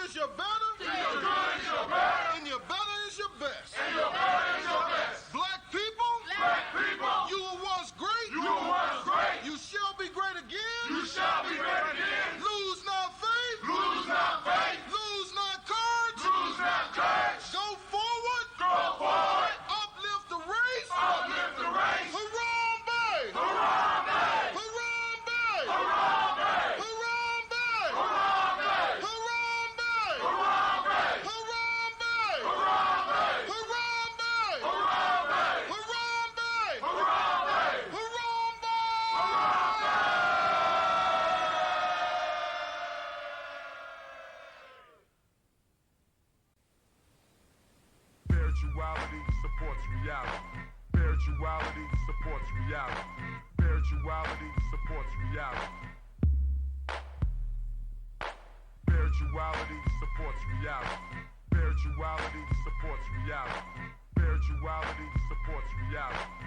is your better. See your good is your better. And your better is your best. And your better is your best. Black people. Black people. You were once great. You were once great. You shall be great again. You shall be great again. Lose not faith. Lose not faith. Lose not courage. Lose not courage. Go forward. Go forward. Uplift the race. Uplift the race. Harambe. Harambe. Harambe. Harambe. Harambe. Harambe. Harambe. Harambe. Harambe. Harambe. Harambe. Harambe. Harambe. Harambe. Spirituality supports reality. Spirituality supports reality. Spirituality supports reality. Spirituality supports reality. Spirituality supports reality. Spirituality supports reality.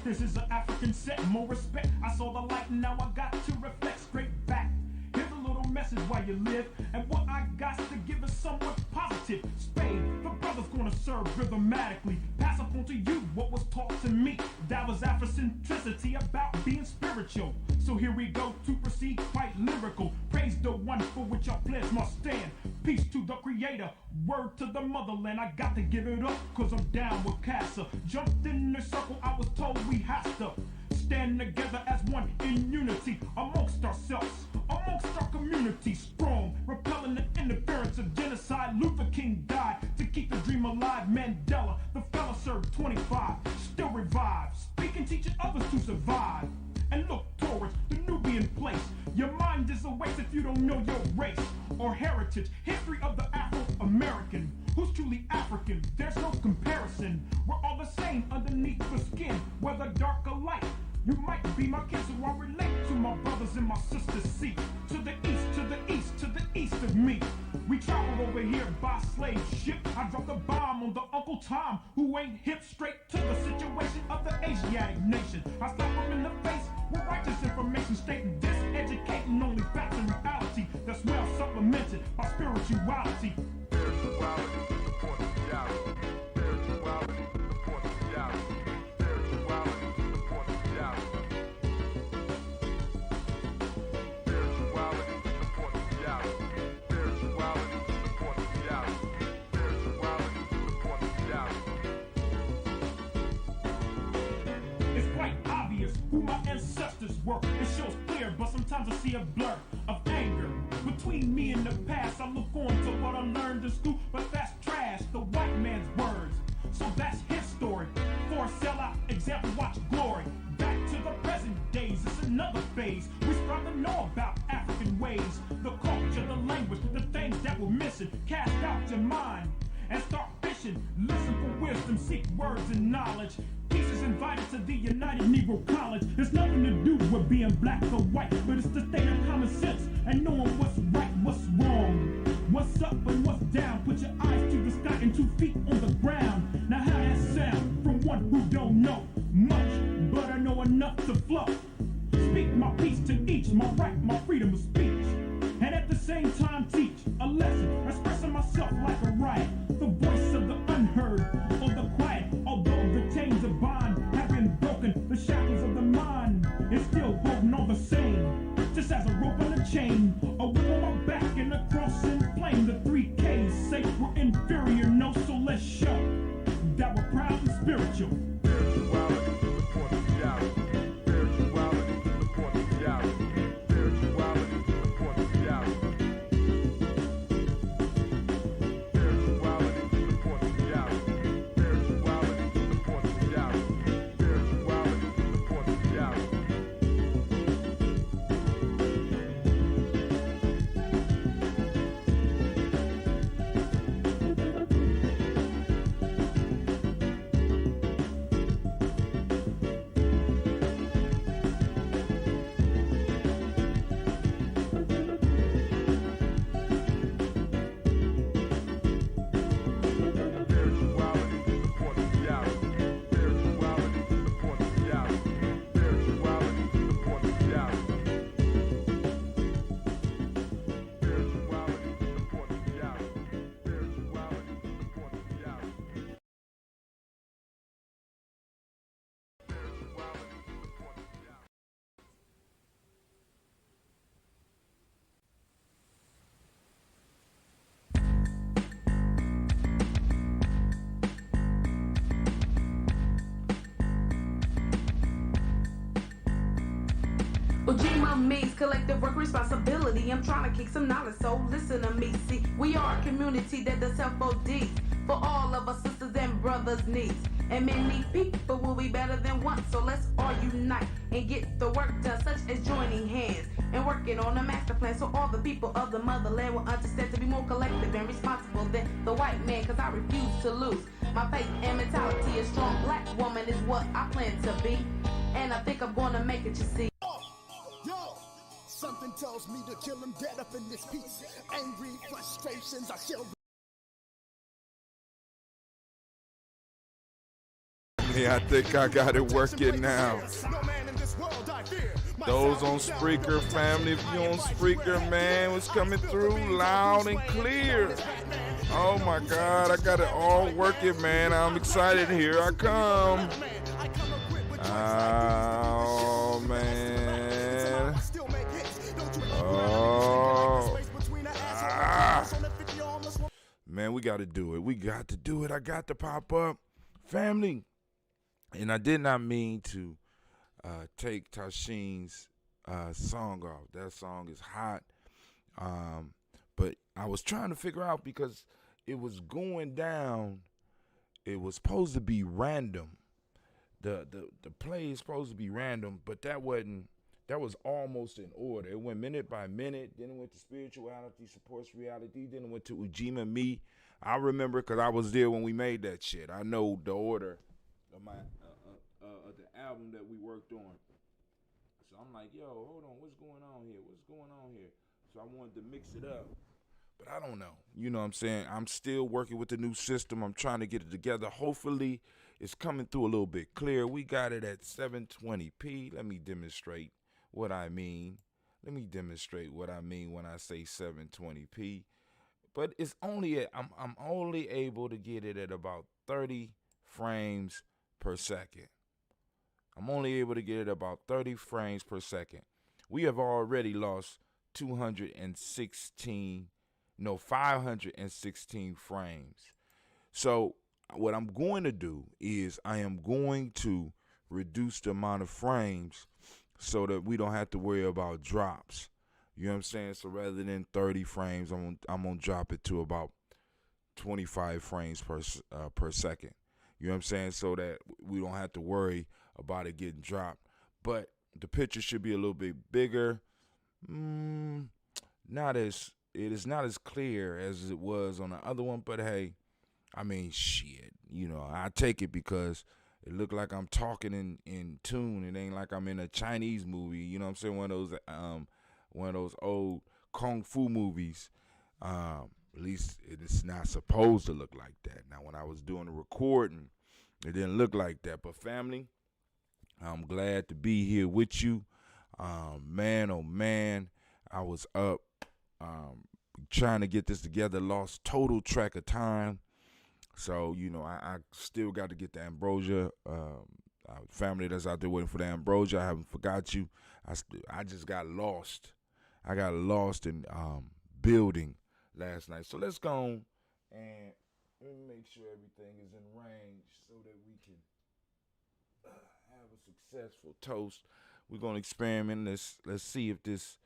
This is an African set, more respect. I saw the light, now I got to reflect straight back. Here's a little message while you live, and what I got to give is somewhat positive. Spade, the brother's gonna serve rhythmatically. Pass up on to you what was taught to me. That was Afrocentricity about being spiritual. So here we go to proceed quite lyrical. Praise the one for which I pledge my stand. Peace to the creator, word to the motherland. I got to give it up, cause I'm down with Casa. Jumped in the circle, I was told we have to stand together as one in unity amongst ourselves, amongst our community. Strong, repelling the interference of genocide. Luther King died to keep the dream alive. Mandela, the fella served 25, still revived, speaking, teaching others to survive. And look towards the Nubian place. Your mind is a waste if you don't know your race or heritage. History of the Afro-American. Who's truly African? There's no comparison. We're all the same underneath the skin, whether dark or light. You might be my kid, so I relate to my brothers and my sisters. See, to the east, to the east, to the east of me. We traveled over here by slave ship. I dropped a bomb on the Uncle Tom, who ain't hip. Straight to the situation of the Asiatic nation. I slapped him in the face with righteous information, stating this, educating only facts and reality. That's well supplemented by spirituality. Spirituality supports reality. Spirituality supports reality. Spirituality supports reality. Spirituality supports reality. Spirituality supports reality. Spirituality supports reality. It's quite obvious who my ancestors were. It shows clear, but sometimes I see a blur of anger between me and the past. I look on to what I learned in school, but that's trash, the white man's words. So that's his story. For a sellout example, watch glory. Back to the present days, it's another phase. We strive to know about African ways, the culture, the language, the things that we're missing. Cast out your mind and start fishing. Listen for wisdom, seek words and knowledge. Peace is invited to the United Negro College. There's nothing to do with being black or white, but it's the state of common sense and knowing what's right, what's wrong, what's up and what's down. Put your eyes to the sky and 2 feet on the ground. Now how that sound from one who don't know much, but I know enough to flow. Speak my peace to each, my right, my freedom of speech, and at the same time teach a lesson, expressing myself like a riot, the voice of the unheard or the quiet. Although the chains of bond have been broken, the shackles of the mind is still holding on the same. Just as a rope on a chain, a whip on my back and a cross in flame. The 3Ks say we're inferior, no, so let's show that we're proud and spiritual. Spirituality supports reality. Spirituality supports reality. Spirituality supports reality. Spirituality supports reality. Ujamaa means collective work responsibility. I'm trying to kick some knowledge, so listen to me. See, we are a community that does help ODs for all of our sisters and brothers' needs. And many people will be better than one, so let's all unite and get the work done, such as joining hands and working on a master plan, so all the people of the motherland will understand to be more collective and responsible than the white man, cause I refuse to lose my faith and mentality. A strong black woman is what I plan to be, and I think I'm gonna make it, you see. Yo, something tells me to kill him dead up in this piece. Angry frustrations, I shall. Yeah, I think I got it working now. Those on Spreaker, family, if you on Spreaker, man, it's coming through loud and clear. Oh my God, I got it all working, man. I'm excited. Here I come. Oh man. Oh. Man, we got to do it. We got to do it. I got to pop up, family. And I did not mean to take Tashin's song off. That song is hot. But I was trying to figure out, because it was going down. It was supposed to be random. The play is supposed to be random, but that was almost in order. It went minute by minute. Then it went to spirituality, supports reality. Then it went to Ujamaa Me. I remember because I was there when we made that shit. I know the order of my the album that we worked on. So I'm like, yo, hold on, what's going on here? What's going on here? So I wanted to mix it up, but I don't know. You know what I'm saying? I'm still working with the new system. I'm trying to get it together. Hopefully, it's coming through a little bit clear. We got it at 720p. Let me demonstrate what I mean. Let me demonstrate what I mean when I say 720p. But it's only I'm only able to get it at about 30 frames per second. I'm only able to get it about 30 frames per second. We have already lost 516 frames. So what I'm going to do is I am going to reduce the amount of frames so that we don't have to worry about drops. You know what I'm saying? So rather than 30 frames, I'm gonna drop it to about 25 frames per second. You know what I'm saying? So that we don't have to worry about it getting dropped. But the picture should be a little bit bigger. It is not as clear as it was on the other one, but hey, I mean, shit. You know, I take it because it looked like I'm talking in tune. It ain't like I'm in a Chinese movie. You know what I'm saying? One of those old kung fu movies. At least it's not supposed to look like that. Now, when I was doing the recording, it didn't look like that. But family, I'm glad to be here with you. Man, oh man, I was up trying to get this together, lost total track of time. So, you know, I still got to get the ambrosia. Family that's out there waiting for the ambrosia, I haven't forgot you. I just got lost. I got lost in building last night. So let's go and let me make sure everything is in range so that we can have a successful toast. We're gonna experiment this. Let's see if it's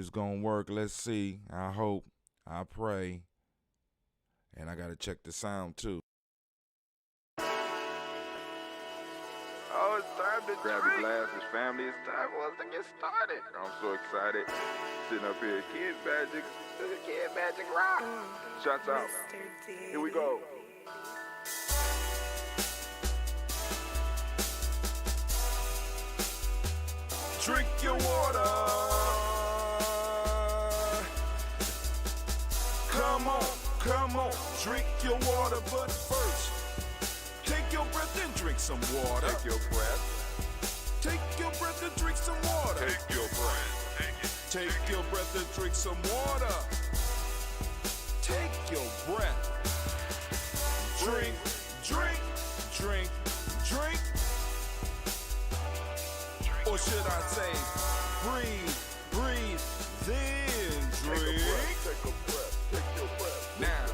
gonna work. Let's see. I hope. I pray. And I gotta check the sound too. Oh, it's time to grab your glasses, family. It's time for us to get started. I'm so excited. Sitting up here, Kid Magic Rock. Shots out. Here we go. Drink your water. Come on, drink your water, but first, take your breath and drink some water. Take your breath. Take your breath and drink some water. Take your breath. Take your breath and drink some water. Take your breath. Drink, drink, drink, drink. Or should I say, breathe, breathe, then drink. Take a breath. Take your breath. Now,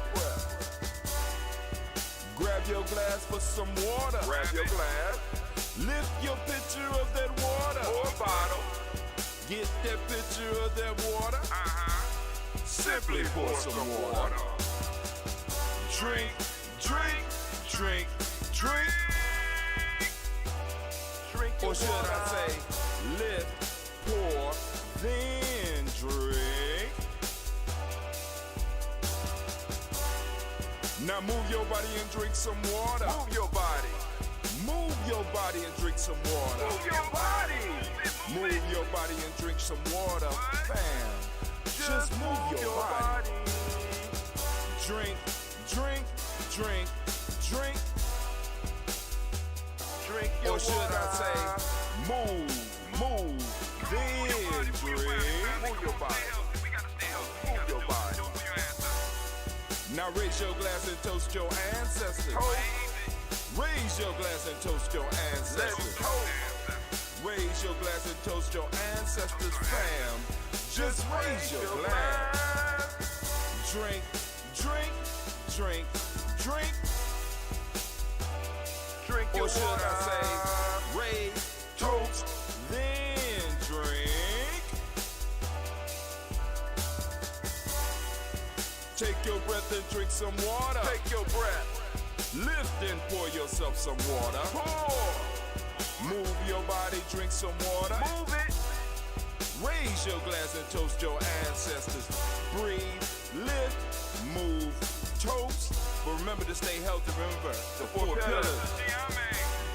grab Grab your glass for some water. Grab your glass. Lift your pitcher of that water. Or bottle. Get that pitcher of that water. Simply pour some water. Drink, drink, drink, drink. Drink your Or should water. I say, lift, pour, then drink. Now move your body and drink some water. Move your body. Move your body and drink some water. Move your body. Move your body and drink some water. Fam, just move your body. Drink, drink, drink, drink. Drink your Or should water. I say, move, then drink. Move your body. Move your body. Now raise your glass and toast your ancestors. Toast. Raise your glass and toast your Let's ancestors. toast. Raise your glass and toast your ancestors, fam. Just raise your glass. Drink, drink, drink, drink. Drink your Or should water. I say, raise, toast, then drink. Take your breath and drink some water. Take your breath. Lift and pour yourself some water. Pour. Move your body, drink some water. Move it. Raise your glass and toast your ancestors. Breathe, lift, move, toast. But remember to stay healthy. Remember the four pillars.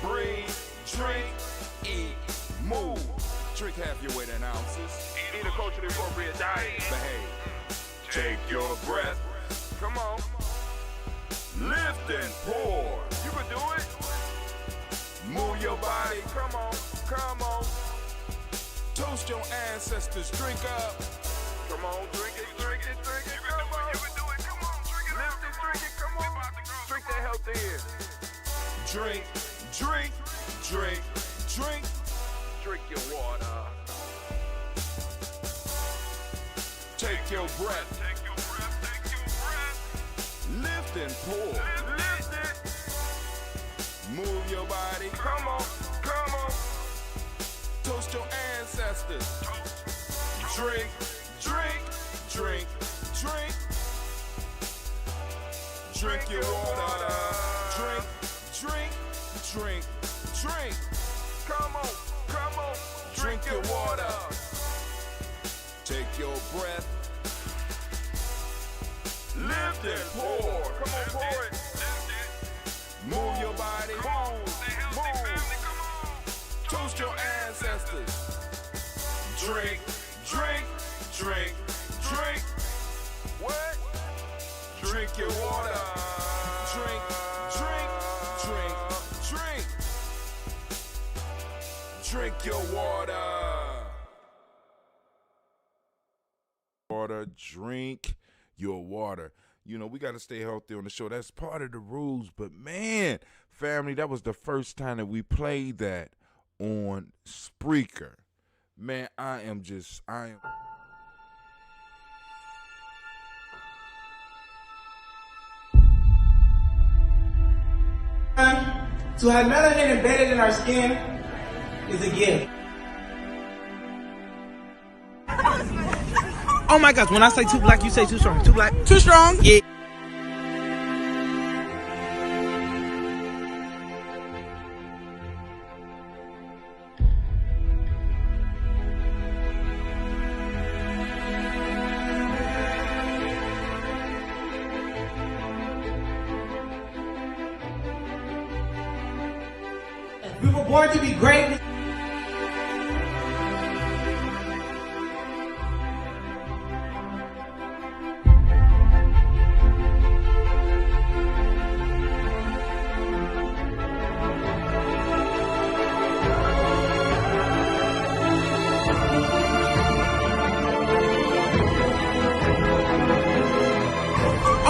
Breathe, drink, eat, move. Drink half your weight in ounces. Eat a culturally appropriate diet. Behave. Take your breath. Come on. Lift and pour. You can do it. Move your body. Come on. Come on. Toast your ancestors. Drink up. Come on. Drink it. Drink it. Drink it. Come on. You can do it. Come on. Drink it. Lift it. Drink it. Come on. Drink that health in. Drink, drink, drink, drink. Drink your water. Take your breath. Take your breath. Take your breath. Lift and pour. Lift it. Move your body. Come on. Come on. Toast your ancestors. Drink, drink, drink, drink. Drink your water. Drink, drink, drink, drink. Come on. Come on. Drink your water. Take your breath. Lift and pour. Come on. Pour it. Move your body. Move. Toast your ancestors. Drink, drink, drink, drink. What? Drink your water. Drink, drink, drink, drink. Drink your water. Water, drink your water. You know, we got to stay healthy on the show. That's part of the rules. But man, family, that was the first time that we played that on Spreaker. Man, I am. To have melanin embedded in our skin is a gift. Oh my gosh, when I say too black, you say too strong. Too black? Too strong? Yeah. We were born to be great.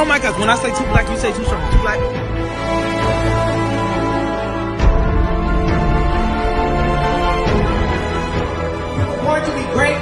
Oh my gosh, when I say too black, you say too strong. Too black? We were born to be great.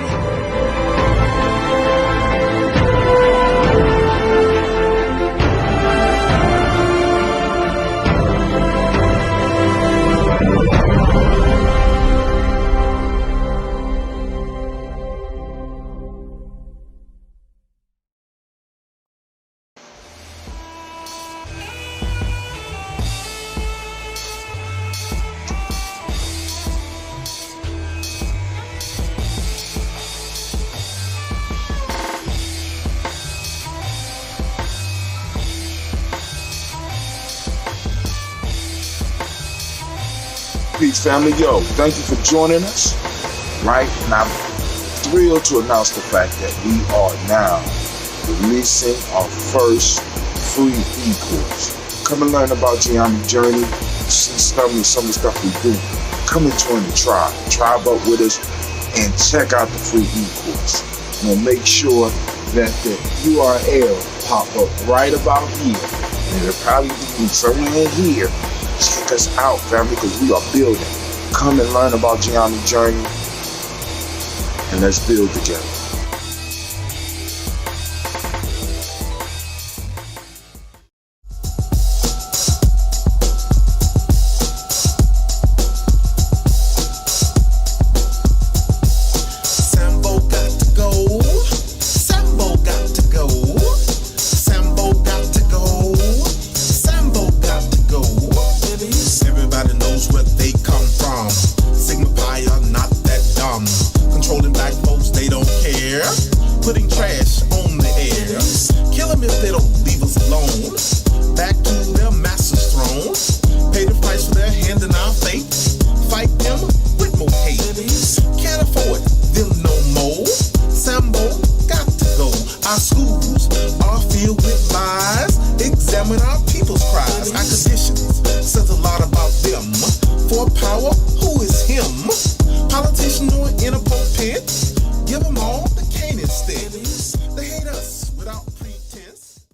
Peace, family. Yo, thank you for joining us. Right? And I'm thrilled to announce the fact that we are now releasing our first free e-course. Come and learn about Ujamaa journey. See some of the stuff we do. Come and join the tribe. Tribe up with us and check out the free e-course. We'll make sure that the URL pop up right about here. And it'll probably be somewhere in here. Check us out, family, because we are building. Come and learn about Ujamaa journey, and let's build together. Sambo got to go. Sambo got to go. Sambo got to go. Sambo got to go. Everybody knows where they come from. Sigma Pi are not that dumb. Controlling black folks, they don't care. Putting trash on the air. Kill them if they don't leave us alone. Back to their master's throne. Pay the price for their hand in our fate. Fight them with more hate. Can't afford them no more. Sambo got to go. Our schools are filled with lies. Examine our people's cries. Our conditions says a lot about them. For power, who is him? Politician or in a pulpit? Give them all the cane instead. They hate us without pretense.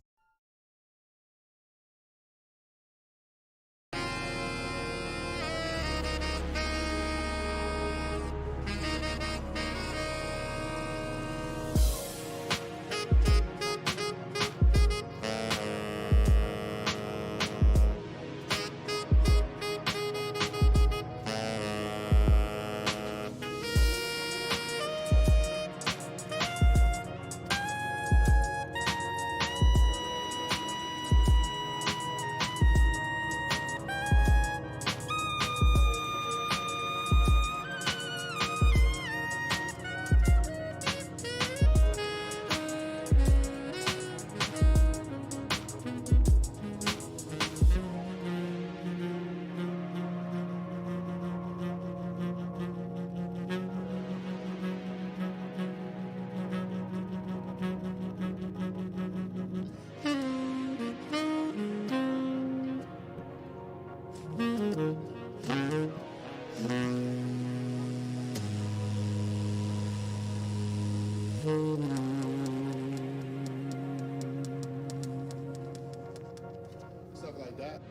Stuff like that.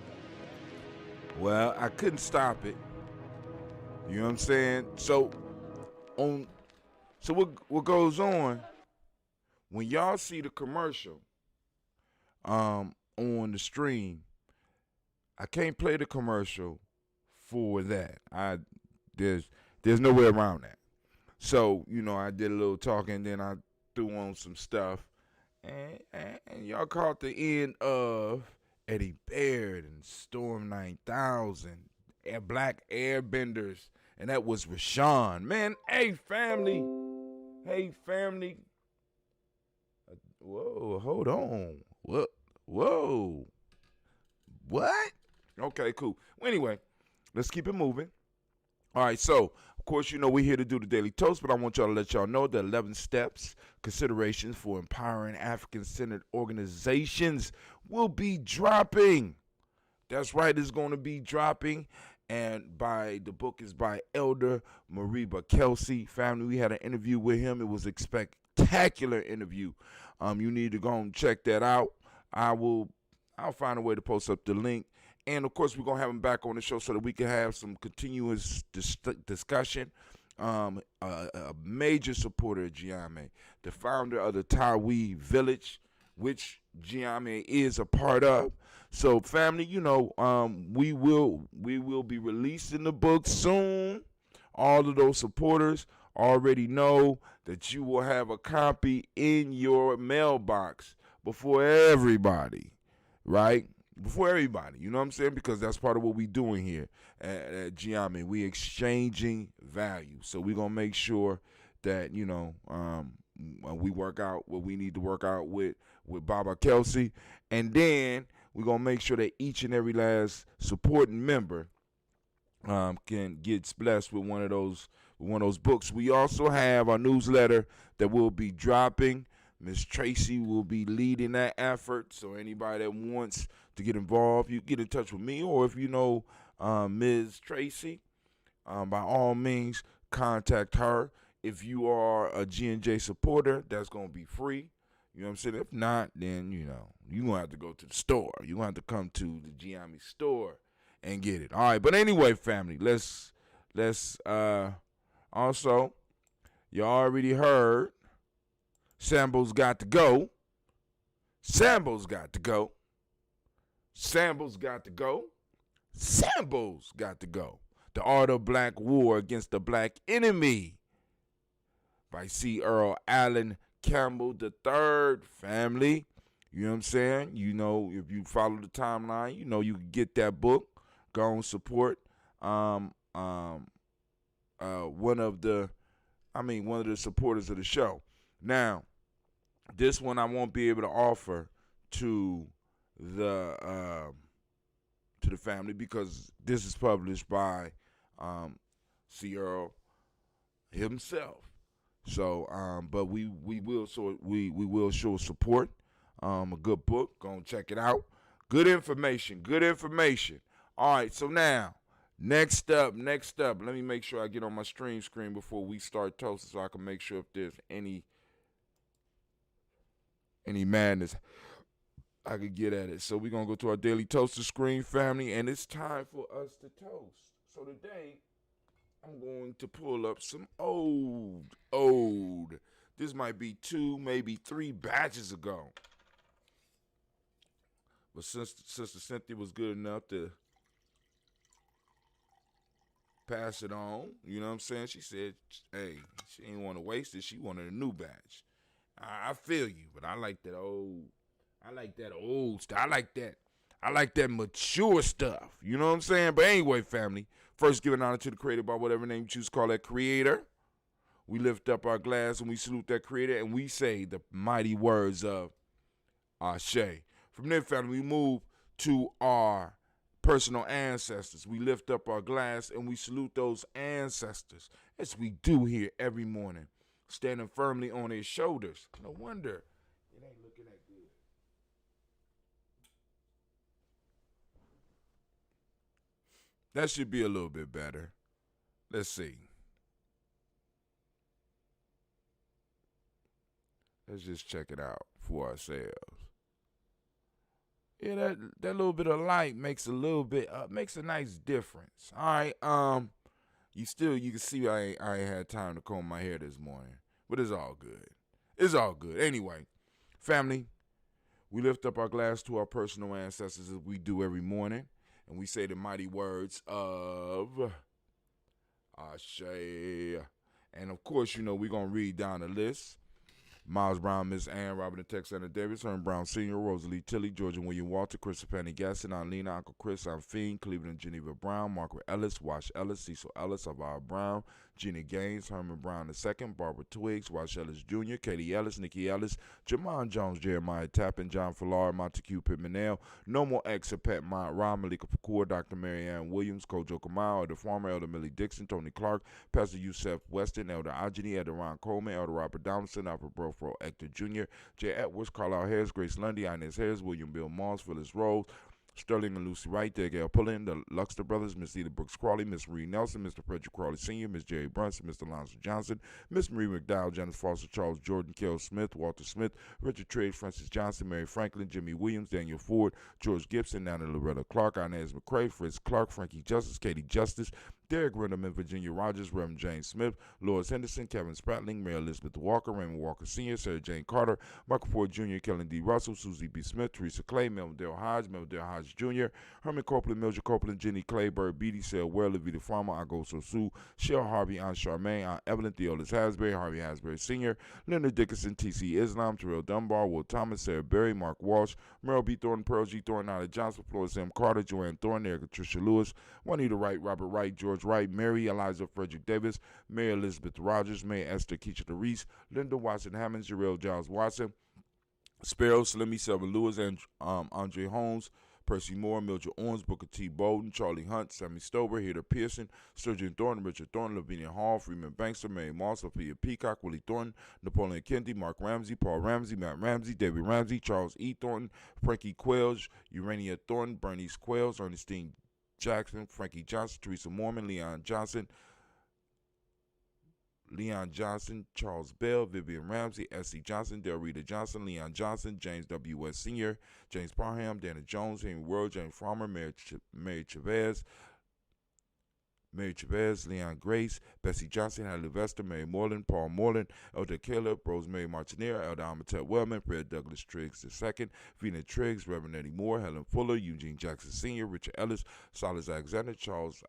Well, I couldn't stop it. You know what I'm saying? So what goes on when y'all see the commercial on the stream, I can't play the commercial for that. There's no way around that. So, I did a little talking, then I threw on some stuff, and y'all caught the end of Eddie Baird and Storm 9000, Black Airbenders, and that was Rashawn. Man, hey family. Whoa, hold on. Whoa. What? Okay, cool. Well, anyway, let's keep it moving. All right, so, of course, we're here to do the Daily Toast, but I want y'all to let y'all know that 11 steps, considerations for empowering African-centered organizations will be dropping. That's right, it's going to be dropping. And the book is by Elder Mariba Kelsey. Family, we had an interview with him. It was a spectacular interview. You need to go and check that out. I'll find a way to post up the link. And, of course, we're going to have him back on the show so that we can have some continuous discussion. A major supporter of Ujamaa, the founder of the Tawi Village, which Ujamaa is a part of. So, family, we will be releasing the book soon. All of those supporters already know that you will have a copy in your mailbox before everybody, right? Before everybody, you know what I'm saying? Because that's part of what we're doing here at Ujamaa. We exchanging value. So we're going to make sure that, we work out what we need to work out with Baba Kelsey. And then we're going to make sure that each and every last supporting member can get blessed with one of those books. We also have our newsletter that will be dropping. Miss Tracy will be leading that effort. So anybody that wants to get involved, you get in touch with me, or if you know Ms. Tracy, by all means, contact her. If you are a G&J supporter, that's going to be free. You know what I'm saying? If not, then, you're going to have to go to the store. You're going to have to come to the Ujamaa store and get it. All right, but anyway, family, let's also, you already heard, Sambo's got to go. Sambo's got to go. Sambo's got to go. Sambo's got to go. The Art of Black War Against the Black Enemy by C. Earl Allen Campbell III, family. You know what I'm saying? You know, if you follow the timeline, you know you can get that book. Go and support one of the supporters of the show. Now, this one I won't be able to offer to the family because this is published by C. Earl himself. So, but we will show support. A good book. Go and check it out. Good information. All right. So now, next up. Let me make sure I get on my stream screen before we start toasting, so I can make sure if there's any madness, I could get at it. So we're gonna go to our daily toaster screen, family, and it's time for us to toast. So today, I'm going to pull up some old. This might be 2, maybe 3 batches ago. But Sister Cynthia was good enough to pass it on, you know what I'm saying? She said, hey, she didn't want to waste it. She wanted a new batch. I feel you, but I like that old stuff. I like that mature stuff. You know what I'm saying? But anyway, family, first giving honor to the creator by whatever name you choose to call that creator. We lift up our glass and we salute that creator and we say the mighty words of Ashe. From there, family, we move to our personal ancestors. We lift up our glass and we salute those ancestors as we do here every morning, standing firmly on their shoulders. No wonder it ain't looking that good. That should be a little bit better. Let's see. Let's just check it out for ourselves. Yeah, that little bit of light makes a nice difference. All right, you can see I ain't had time to comb my hair this morning, but it's all good. It's all good. Anyway, family, we lift up our glass to our personal ancestors as we do every morning, and we say the mighty words of Ashe. And of course, we're gonna read down the list. Miles Brown, Miss Ann, Robert Texana Davis, Herman Brown Sr., Rosalie Tilley, Georgia William Walter, Christopher Penny Gasson, Lena, Uncle Chris, Fiend, Cleveland and Geneva Brown, Margaret Ellis, Wash Ellis, Cecil Ellis, Alvaro Brown, Gina Gaines, Herman Brown II, Barbara Twiggs, Wash Ellis Jr., Katie Ellis, Nikki Ellis, Jamon Jones, Jeremiah Tappan, John Fallar, Montague Pittmanell, No More Ex, Pat Mont, Ron Malika Pakur, Dr. Mary Ann Williams, Kojo Kamau, Elder Farmer, Elder Millie Dixon, Tony Clark, Pastor Yusef Weston, Elder Ajani, Elder Ron Coleman, Elder Robert Donaldson, Albert Brofro, Hector Jr., J. Edwards, Carlisle Harris, Grace Lundy, Inez Harris, William Bill Moss, Phyllis Rose, Sterling and Lucy Wright, Gail Pullen, the Luxter Brothers, Miss Edith Brooks Crawley, Miss Marie Nelson, Mr. Frederick Crawley Sr., Miss Jerry Brunson, Mr. Lonzo Johnson, Miss Marie McDowell, Janice Foster, Charles Jordan, Kell Smith, Walter Smith, Richard Triggs, Francis Johnson, Mary Franklin, Jimmy Williams, Daniel Ford, George Gibson, Nana Loretta Clark, Inez McCrae, Fritz Clark, Frankie Justice, Katie Justice, Derek Renderman, Virginia Rogers, Reverend James Smith, Lois Henderson, Kevin Spratling, Mary Elizabeth Walker, Raymond Walker Sr., Sarah Jane Carter, Michael Ford Jr., Kellen D. Russell, Susie B. Smith, Teresa Clay, Melvin Dale Hodge Jr., Herman Copeland, Mildred Copeland, Jenny Clayburg, Beatty, Sale Well, Levita Farmer, Agoso Sue, Shell Harvey, Aunt Charmaine, Aunt Evelyn, Theolis Hasbury, Harvey Hasbury Sr., Leonard Dickinson, T.C. Islam, Terrell Dunbar, Will Thomas, Sarah Berry, Mark Walsh, Merrill B. Thornton, Pearl G. Thornton, Nada Johnson, Florence M. Carter, Joanne Thornton, Erica Tricia Lewis, Juanita Wright, Robert Wright, George Wright, Mary Eliza Frederick Davis, Mary Elizabeth Rogers, Mary Esther Keisha Reese, Linda Watson Hammond, Jarrell Giles Watson, Sparrow, Slimmy, Selma Lewis, and Andre Holmes, Percy Moore, Mildred Owens, Booker T. Bolden, Charlie Hunt, Sammy Stover, Hader Pearson, Sturgeon Thornton, Richard Thornton, Lavinia Hall, Freeman Bankster, Mary Moss, Sophia Peacock, Willie Thornton, Napoleon Kennedy, Mark Ramsey, Paul Ramsey, Matt Ramsey, David Ramsey, Charles E. Thornton, Frankie Quells, Urania Thornton, Bernice Quells, Ernestine Jackson, Frankie Johnson, Teresa Mormon, Leon Johnson, Charles Bell, Vivian Ramsey, S.C. Johnson, Delrita Johnson, Leon Johnson, James W.S. Sr., James Parham, Dana Jones, Henry World, James Farmer, Mary Chavez, Leon Grace, Bessie Johnson, Hadley Vester, Mary Moreland, Paul Moreland, Elder Caleb, Rosemary Martineer, Elder Amatet Wellman, Fred Douglas Triggs II, Vina Triggs, Reverend Eddie Moore, Helen Fuller, Eugene Jackson Sr., Richard Ellis, Silas Alexander, Charles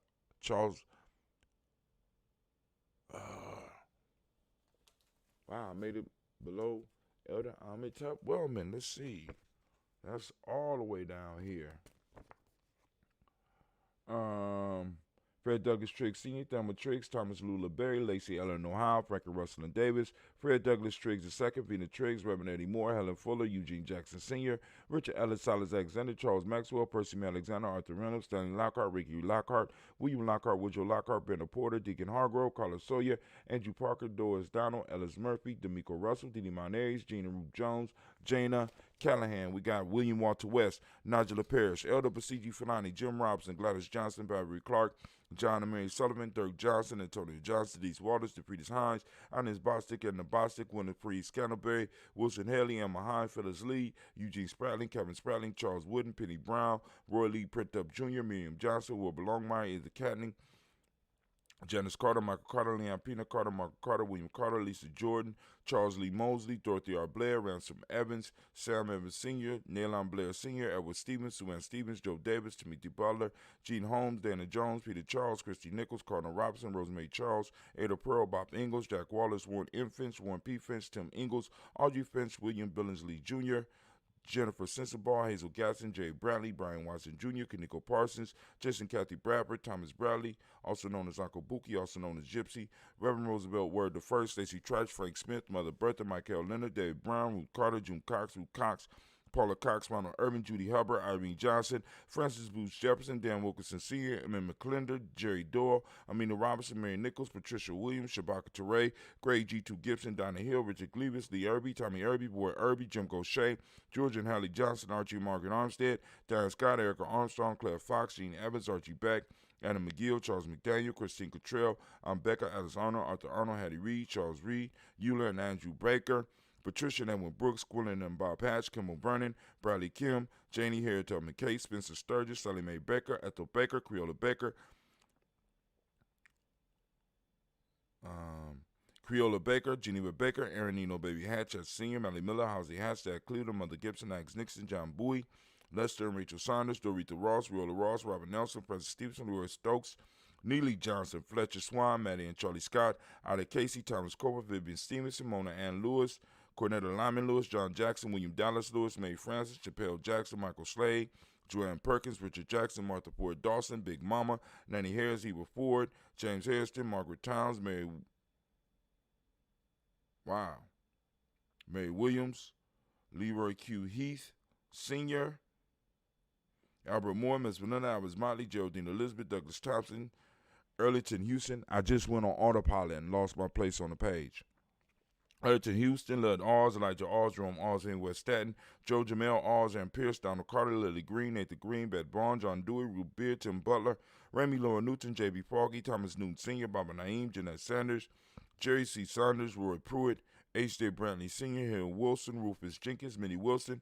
wow, I made it below Elder Amitab Wellman. Let's see. That's all the way down here. Fred Douglas Triggs Sr., Thelma Triggs, Thomas Lula Berry, Lacey Ellen Ohio, Franklin Russell and Davis, Fred Douglas Triggs II, Vina Triggs, Reverend Eddie Moore, Helen Fuller, Eugene Jackson Sr., Richard Ellis, Silas Alexander, Charles Maxwell, Percy M. Alexander, Arthur Reynolds, Stanley Lockhart, Ricky Lockhart, William Lockhart, Woodrow Lockhart, Bernard Porter, Deacon Hargrove, Carlos Sawyer, Andrew Parker, Doris Donald, Ellis Murphy, D'Amico Russell, Didi Monares, Gina Ruth Jones, Jana Callahan. We got William Walter West, Nigella Parrish, Elder Basiji Filani, Jim Robinson, Gladys Johnson, Valerie Clark, John and Mary Sullivan, Dirk Johnson, Antonio Johnson, Denise Waters, DeFritis Hines, Inez Bostic, Edna Bostic, Winifred Scantleberry, Wilson Haley, Emma Hine, Phyllis Lee, Eugene Spratling, Kevin Spratling, Charles Wooden, Penny Brown, Roy Lee Printup Jr., Miriam Johnson, Wilbur Longmire, Izzy Catning, Janice Carter, Michael Carter, Leon Pina Carter, Mark Carter, William Carter, Lisa Jordan, Charles Lee Mosley, Dorothy R. Blair, Ransom Evans, Sam Evans Sr., Neilon Blair Sr., Edward Stevens, Sue Ann Stevens, Joe Davis, Timothy Butler, Gene Holmes, Dana Jones, Peter Charles, Christy Nichols, Cardinal Robinson, Rosemary Charles, Ada Pearl, Bob Ingalls, Jack Wallace, Warren M. Finch, Warren P. Finch, Tim Ingalls, Audrey Finch, William Billingsley Jr., Jennifer Sensabaugh, Hazel Gasson, Jay Bradley, Brian Watson Jr., Kaniko Parsons, Jason Kathy Bradford, Thomas Bradley, also known as Uncle Buki, also known as Gypsy, Reverend Roosevelt Word the First, Stacey Trash, Frank Smith, Mother Bertha, Michael Leonard, David Brown, Ruth Carter, June Cox, Ruth Cox, Paula Cox, Ronald Irvin, Judy Hubbard, Irene Johnson, Francis Booth Jefferson, Dan Wilkinson Sr., Emin McClender, Jerry Doyle, Amina Robinson, Mary Nichols, Patricia Williams, Shabaka Teray, Greg G2 Gibson, Donna Hill, Richard Gleavis, Lee Irby, Tommy Irby, Boy Irby, Jim Gaucher, George and Hallie Johnson, Archie Margaret Armstead, Darren Scott, Erica Armstrong, Claire Fox, Gene Evans, Archie Beck, Adam McGill, Charles McDaniel, Christine Cottrell, Becca, Alice Arnold, Arthur Arnold, Hattie Reed, Charles Reed, Euler and Andrew Baker, Patricia and Edwin Brooks, Quillen and Bob Hatch, Kimball Vernon, Bradley Kim, Janie Harriet McKay, Spencer Sturgis, Sally Mae Baker, Ethel Baker, Creola Baker, Geneva Baker, Aaron Eno Baby Hatch as Senior, Melly Miller, Housie Hatch, Dad Cleveland, Mother Gibson, Alex Nixon, John Bowie, Lester and Rachel Saunders, Dorita Ross, Riola Ross, Robert Nelson, Francis Stevenson, Roy Stokes, Neely Johnson, Fletcher Swan, Maddie and Charlie Scott, Ida Casey, Thomas Cooper, Vivian Stevenson, Mona Ann Lewis, Cornetta Lyman Lewis, John Jackson, William Dallas Lewis, Mae Francis, Chappelle Jackson, Michael Slade, Joanne Perkins, Richard Jackson, Martha Ford Dawson, Big Mama, Nanny Harris, Eva Ford, James Hairston, Margaret Towns, Mary Williams, Leroy Q. Heath, Sr., Albert Moore, Miss Vanilla, Albert Motley, Geraldine Elizabeth, Douglas Thompson, Earlington Houston. I just went on autopilot and lost my place on the page. Earlington Houston, Lud Oz, Elijah Oz, Jerome Oz, in West Staten, Joe Jamel Oz, and Pierce, Donald Carter, Lily Green, Nathan Green, Beth Bond, John Dewey, Ruth Beard, Tim Butler, Remy Laura Newton, J.B. Foggy, Thomas Newton Sr., Baba Naeem, Jeanette Sanders, Jerry C. Saunders, Roy Pruitt, H.J. Brantley Sr., Hill Wilson, Rufus Jenkins, Minnie Wilson,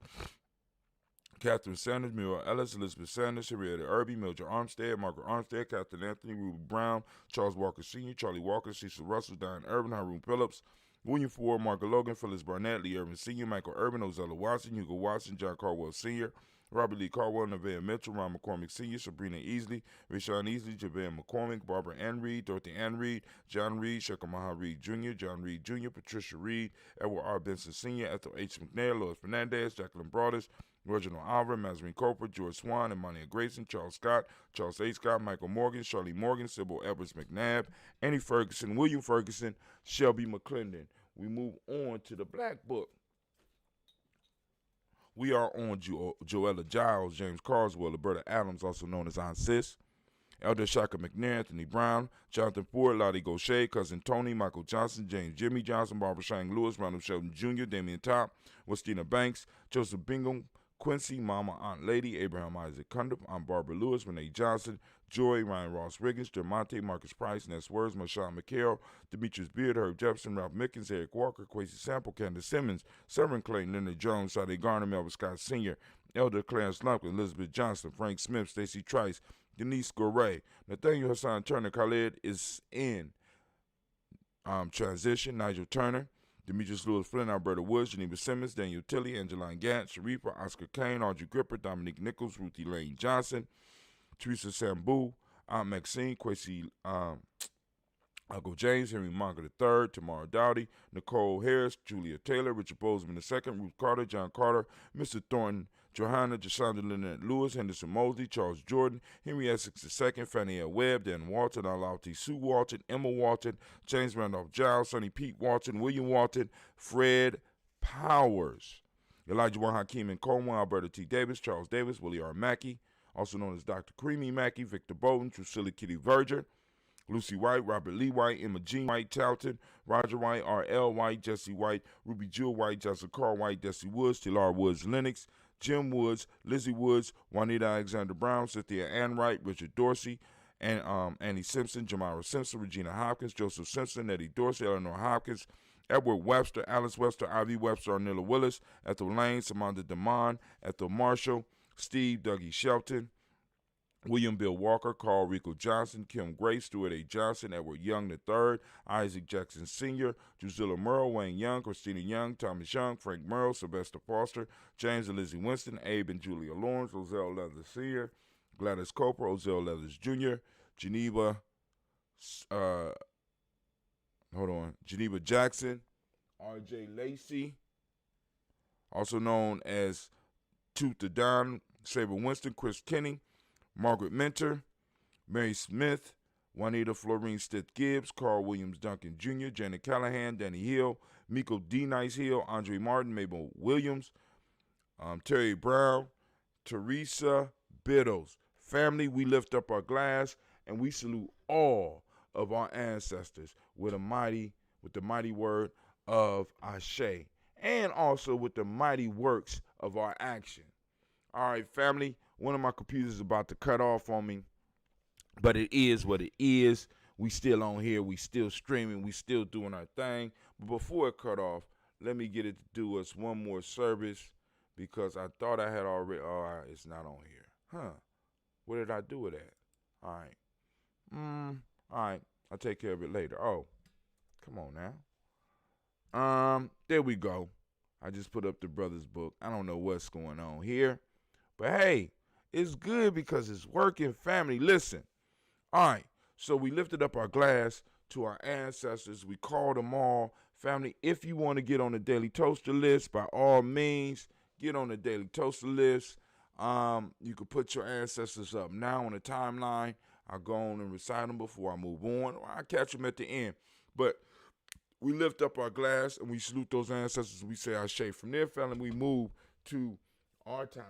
Catherine Sanders, Mira Ellis, Elizabeth Sanders, Henrietta Irby, Mildred Armstead, Margaret Armstead, Catherine Anthony, Ruby Brown, Charles Walker Sr., Charlie Walker, Cecil Russell, Diane Irvin, Haroon Phillips, William Ford, Margaret Logan, Phyllis Barnett, Lee Irvin Sr., Michael Irvin, Ozella Watson, Hugo Watson, John Caldwell Sr., Robert Lee Caldwell, Nevaeh Mitchell, Ron McCormick Sr., Sabrina Easley, Rashawn Easley, Javon McCormick, Barbara Ann Reed, Dorothy Ann Reed, John Reed, Shekamaha Reed Jr., John Reed Jr., Patricia Reed, Edward R. Benson Sr., Ethel H. McNair, Lois Fernandez, Jacqueline Broadus, Reginald Alver, Mazarine Cooper, George Swan, Emmanuel Grayson, Charles Scott, Charles A. Scott, Michael Morgan, Charlie Morgan, Sybil Edwards McNabb, Annie Ferguson, William Ferguson, Shelby McClendon. We move on to the Black Book. We are on Joella Giles, James Carswell, Alberta Adams, also known as Aunt Sis, Elder Shaka McNair, Anthony Brown, Jonathan Ford, Lottie Gaucher, Cousin Tony, Michael Johnson, James Jimmy Johnson, Barbara Shang Lewis, Ronald Sheldon Jr., Damian Top, Westina Banks, Joseph Bingham, Quincy, Mama, Aunt Lady, Abraham Isaac Cundiff, Aunt Barbara Lewis, Renee Johnson, Joy, Ryan Ross Riggins, Dermonte, Marcus Price, Ness Words, Marshawn McHale, Demetrius Beard, Herb Jefferson, Ralph Mickens, Eric Walker, Quasi Sample, Candace Simmons, Severn Clayton, Leonard Jones, Sade Garner, Melvin Scott Sr., Elder Clarence Lumpkin, Elizabeth Johnson, Frank Smith, Stacey Trice, Denise Goray, Nathaniel Hassan Turner, Khaled is in transition, Nigel Turner, Demetrius Lewis Flynn, Alberta Woods, Geneva Simmons, Daniel Tilley, Angeline Gant, Sharifa, Oscar Kane, Audrey Gripper, Dominique Nichols, Ruthie Lane Johnson, Teresa Sambu, Aunt Maxine, Quasi Uncle James, Henry Monger III, Tamara Dowdy, Nicole Harris, Julia Taylor, Richard Bozeman II, Ruth Carter, John Carter, Mr. Thornton, Johanna, Jashandra Lynette Lewis, Henderson Mosley, Charles Jordan, Henry Essex II, Fannie L. Webb, Dan Walton, Alauti Sue Walton, Emma Walton, James Randolph Giles, Sonny Pete Walton, William Walton, Fred Powers, Elijah Juan Hakeem and Coleman, Alberta T. Davis, Charles Davis, Willie R. Mackey, also known as Dr. Creamy Mackey, Victor Bowden, Drusilla Kitty Verger, Lucy White, Robert Lee White, Emma Jean White, Talton, Roger White, R.L. White, Jesse White, Ruby Jewel White, Jessica Carl White, Desi Woods, Tilar Woods, Lennox, Jim Woods, Lizzie Woods, Juanita Alexander Brown, Cynthia Ann Wright, Richard Dorsey, and Annie Simpson, Jamira Simpson, Regina Hopkins, Joseph Simpson, Eddie Dorsey, Eleanor Hopkins, Edward Webster, Alice Webster, Ivy Webster, Arnilla Willis, Ethel Lane, Samantha DeMond, Ethel Marshall, Steve Dougie Shelton, William Bill Walker, Carl Rico Johnson, Kim Gray, Stuart A. Johnson, Edward Young III, Isaac Jackson Sr., Drusilla Merle, Wayne Young, Christina Young, Thomas Young, Frank Merle, Sylvester Foster, James and Lizzie Winston, Abe and Julia Lawrence, Ozell Leathers Sr., Gladys Cooper, Ozell Leathers Jr., Geneva Jackson, R.J. Lacey, also known as Tooth the Don, Saber Winston, Chris Kenny, Margaret Mentor, Mary Smith, Juanita Florine Stith Gibbs, Carl Williams Duncan Jr., Janet Callahan, Danny Hill, Miko D. Nice Hill, Andre Martin, Mabel Williams, Terry Brown, Teresa Biddles. Family, we lift up our glass and we salute all of our ancestors with the mighty word of Ashe, and also with the mighty works of our action. All right, family, one of my computers is about to cut off on me, but it is what it is. We still on here. We still streaming. We still doing our thing. But before it cut off, let me get it to do us one more service because I thought I had already. Oh, it's not on here. Huh. Where did I do it at? All right. All right. I'll take care of it later. Oh, come on now. There we go. I just put up the brother's book. I don't know what's going on here. But hey, it's good because it's working, family. Listen. All right. So we lifted up our glass to our ancestors. We called them all. Family, if you want to get on the Daily Toaster list, by all means, get on the Daily Toaster list. You can put your ancestors up now on the timeline. I'll go on and recite them before I move on, or I'll catch them at the end. But we lift up our glass and we salute those ancestors. We say Ashe. From there, family, we move to our time.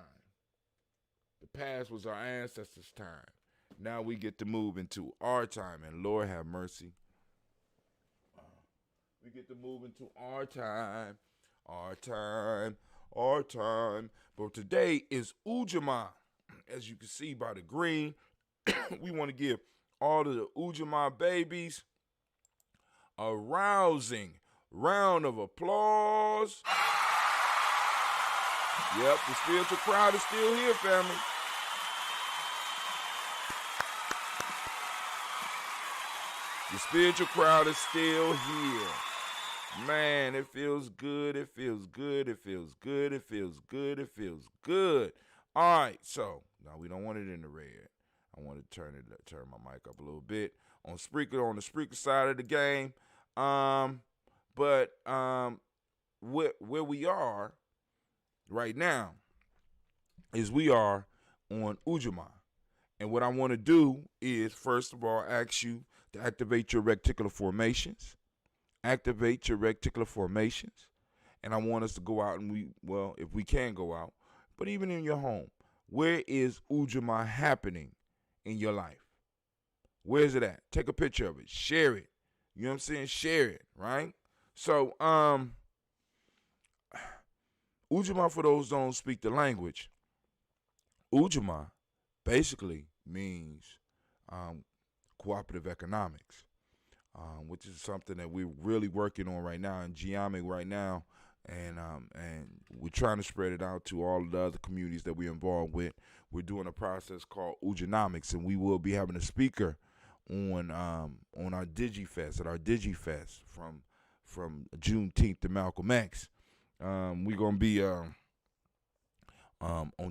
The past was our ancestors' time. Now we get to move into our time, and Lord have mercy. We get to move into our time, our time, our time. But today is Ujamaa. As you can see by the green, we want to give all of the Ujamaa babies a rousing round of applause. Yep, the spiritual crowd is still here, family. The spiritual crowd is still here. Man, it feels good. It feels good. It feels good. It feels good. It feels good. All right, so now we don't want it in the red. I want to turn my mic up a little bit on the Spreaker side of the game. But where we are right now is we are on Ujamaa. And what I want to do is, first of all, ask you to activate your reticular formations. Activate your reticular formations. and I want us to go out and if we can go out, but even in your home, where is Ujamaa happening in your life? Where is it at? Take a picture of it. Share it. You know what I'm saying? Share it, right? So, Ujamaa, for those who don't speak the language, Ujamaa basically means cooperative economics, which is something that we're really working on right now in Ujamaa right now, and we're trying to spread it out to all of the other communities that we're involved with. We're doing a process called Ujanomics, and we will be having a speaker on our DigiFest, at our DigiFest from Juneteenth to Malcolm X. We're gonna be on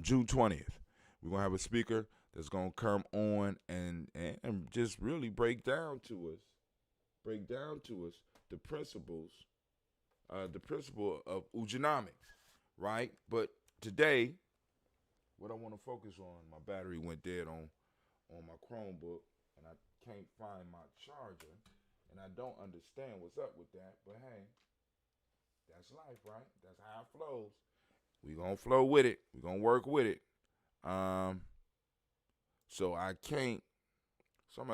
June 20th. We're gonna have a speaker that's gonna come on and just really break down to us the principle of Ujanomics, right? But today, what I want to focus on, my battery went dead on my Chromebook, and I can't find my charger, and I don't understand what's up with that, but hey, that's life, right? That's how it flows. We're going to flow with it. We're going to work with it. So I'm going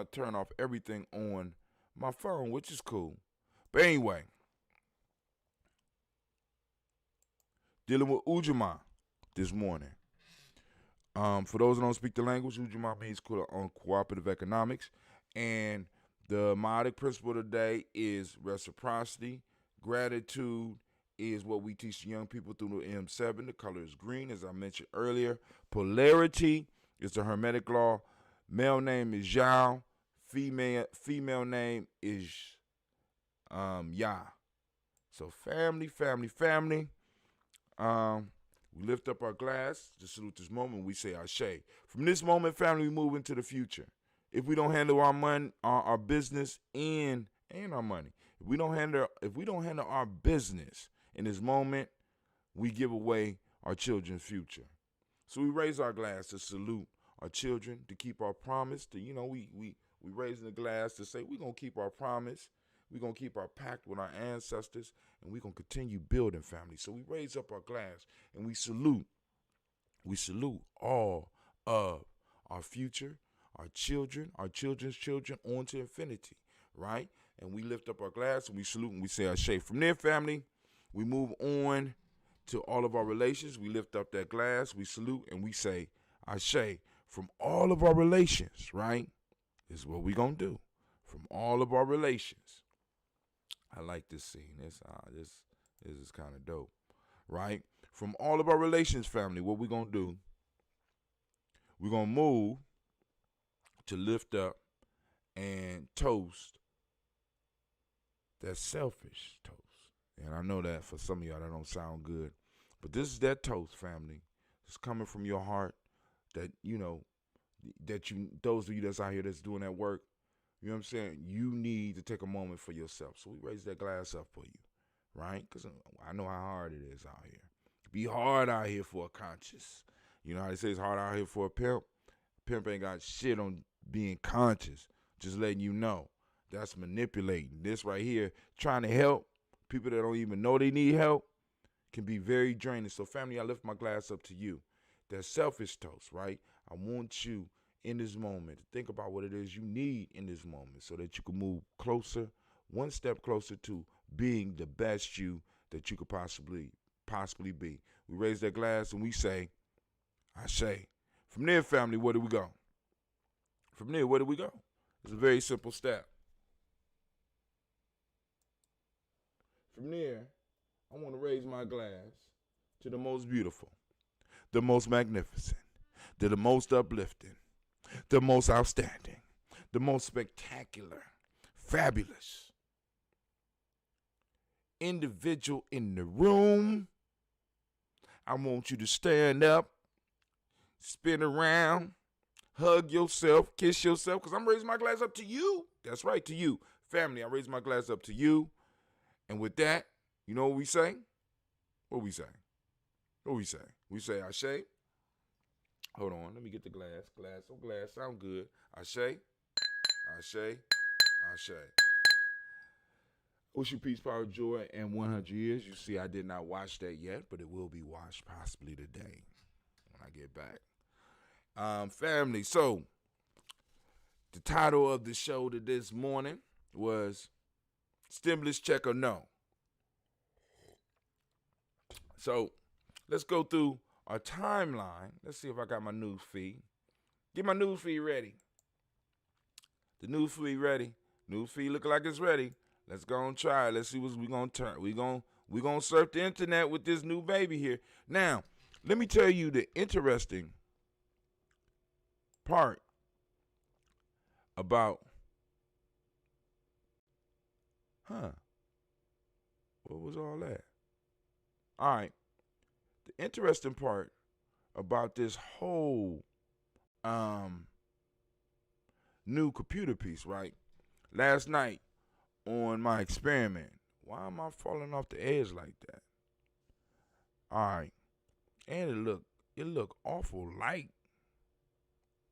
to turn off everything on my phone, which is cool. But anyway, dealing with Ujamaa this morning. For those who don't speak the language, Ujamaa means cooperative economics. And the myotic principle today is reciprocity. Gratitude is what we teach young people through the M7. The color is green, as I mentioned earlier. Polarity is the Hermetic law. Male name is Yao. Female name is Ya. So family. We lift up our glass to salute this moment. We say Ashe. From this moment, family, we move into the future. If we don't handle our money, our business, and our money, if we don't handle our business in this moment, we give away our children's future. So we raise our glass to salute our children, to keep our promise. We raise the glass to say we're gonna keep our promise. We're going to keep our pact with our ancestors, and we're going to continue building family. So we raise up our glass, and we salute all of our future, our children, our children's children, on to infinity, right? And we lift up our glass, and we salute, and we say Ashe. From there, family, we move on to all of our relations. We lift up that glass, we salute, and we say Ashe. From all of our relations, right? This is what we're going to do. From all of our relations. I like this scene. This is kind of dope, right? From all of our relations, family, what we're going to do, we're going to move to lift up and toast that selfish toast. And I know that for some of y'all that don't sound good, but this is that toast, family. It's coming from your heart that, those of you that's out here that's doing that work, you know what I'm saying? You need to take a moment for yourself. So we raise that glass up for you, right? Because I know how hard it is out here. Be hard out here for a conscious. You know how they say it's hard out here for a pimp? Pimp ain't got shit on being conscious. Just letting you know. That's manipulating. This right here, trying to help people that don't even know they need help, can be very draining. So family, I lift my glass up to you. That selfish toast, right? I want you in this moment to think about what it is you need in this moment so that you can move closer, one step closer to being the best you that you could possibly be. We raise that glass and we say, Ashe. From there, family, where do we go? From there, where do we go? It's a very simple step. From there, I want to raise my glass to the most beautiful, the most magnificent, the most uplifting, the most outstanding, the most spectacular, fabulous individual in the room. I want you to stand up, spin around, hug yourself, kiss yourself, because I'm raising my glass up to you. That's right, to you. Family, I raise my glass up to you. And with that, you know what we say? What we say? We say Ashe. Hold on, let me get the glass. Glass, sound good. Ashe. wish you peace, power, joy, and 100 years. You see, I did not watch that yet, but it will be watched possibly today when I get back. Family, so the title of the show to this morning was Stimulus Check or No. So let's go through our timeline. Let's see if I got my news feed. Get my news feed ready. The news feed ready. News feed looking like it's ready. Let's go and try it. Let's see what we're going to turn. We're going to surf the internet with this new baby here. Now, let me tell you the interesting part about, what was all that? All right. The interesting part about this whole new computer piece, right? Last night on my experiment, why am I falling off the edge like that? All right. And it look awful light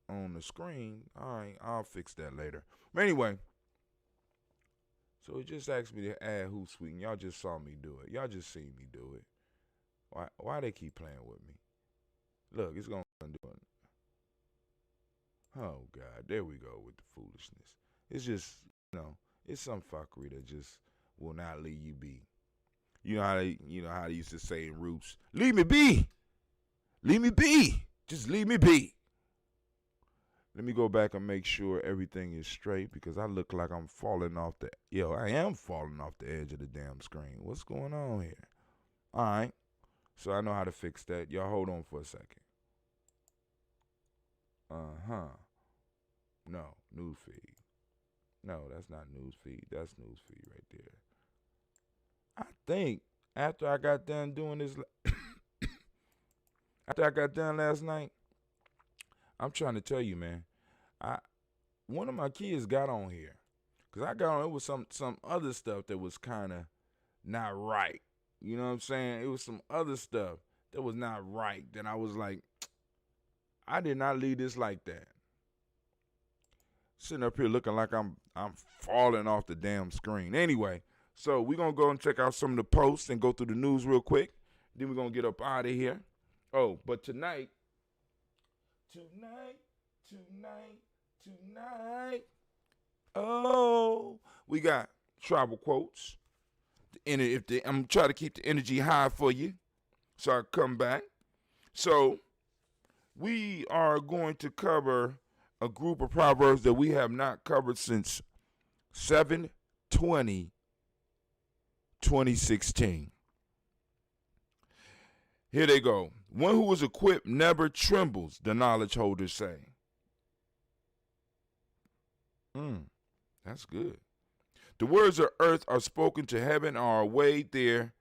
on the screen. All right, I'll fix that later. But anyway, so it just asked me to add Hootsuite, and y'all just saw me do it. Y'all just seen me do it. Why they keep playing with me? Look, it's going to do it. Oh, God, there we go with the foolishness. It's just, it's some fuckery that just will not leave you be. You know how they used to say in Roots, leave me be. Leave me be. Just leave me be. Let me go back and make sure everything is straight because I look like I'm falling off I am falling off the edge of the damn screen. What's going on here? All right. So I know how to fix that. Y'all hold on for a second. No, news feed. No, that's not news feed. That's news feed right there. I think after I got done doing this, after I got done last night, I'm trying to tell you, man, one of my kids got on here. Because I got on, it was some other stuff that was kind of not right. You know what I'm saying? It was some other stuff that was not right. Then I was like, I did not leave this like that. Sitting up here looking like I'm falling off the damn screen. Anyway, so we're going to go and check out some of the posts and go through the news real quick. Then we're going to get up out of here. Oh, but tonight, oh, we got tribal quotes. I'm trying to keep the energy high for you so I come back. So we are going to cover a group of proverbs that we have not covered since 7/20/2016. Here they go. One who is equipped never trembles, the knowledge holders say. That's good. The words of earth are spoken to heaven, are weighed there,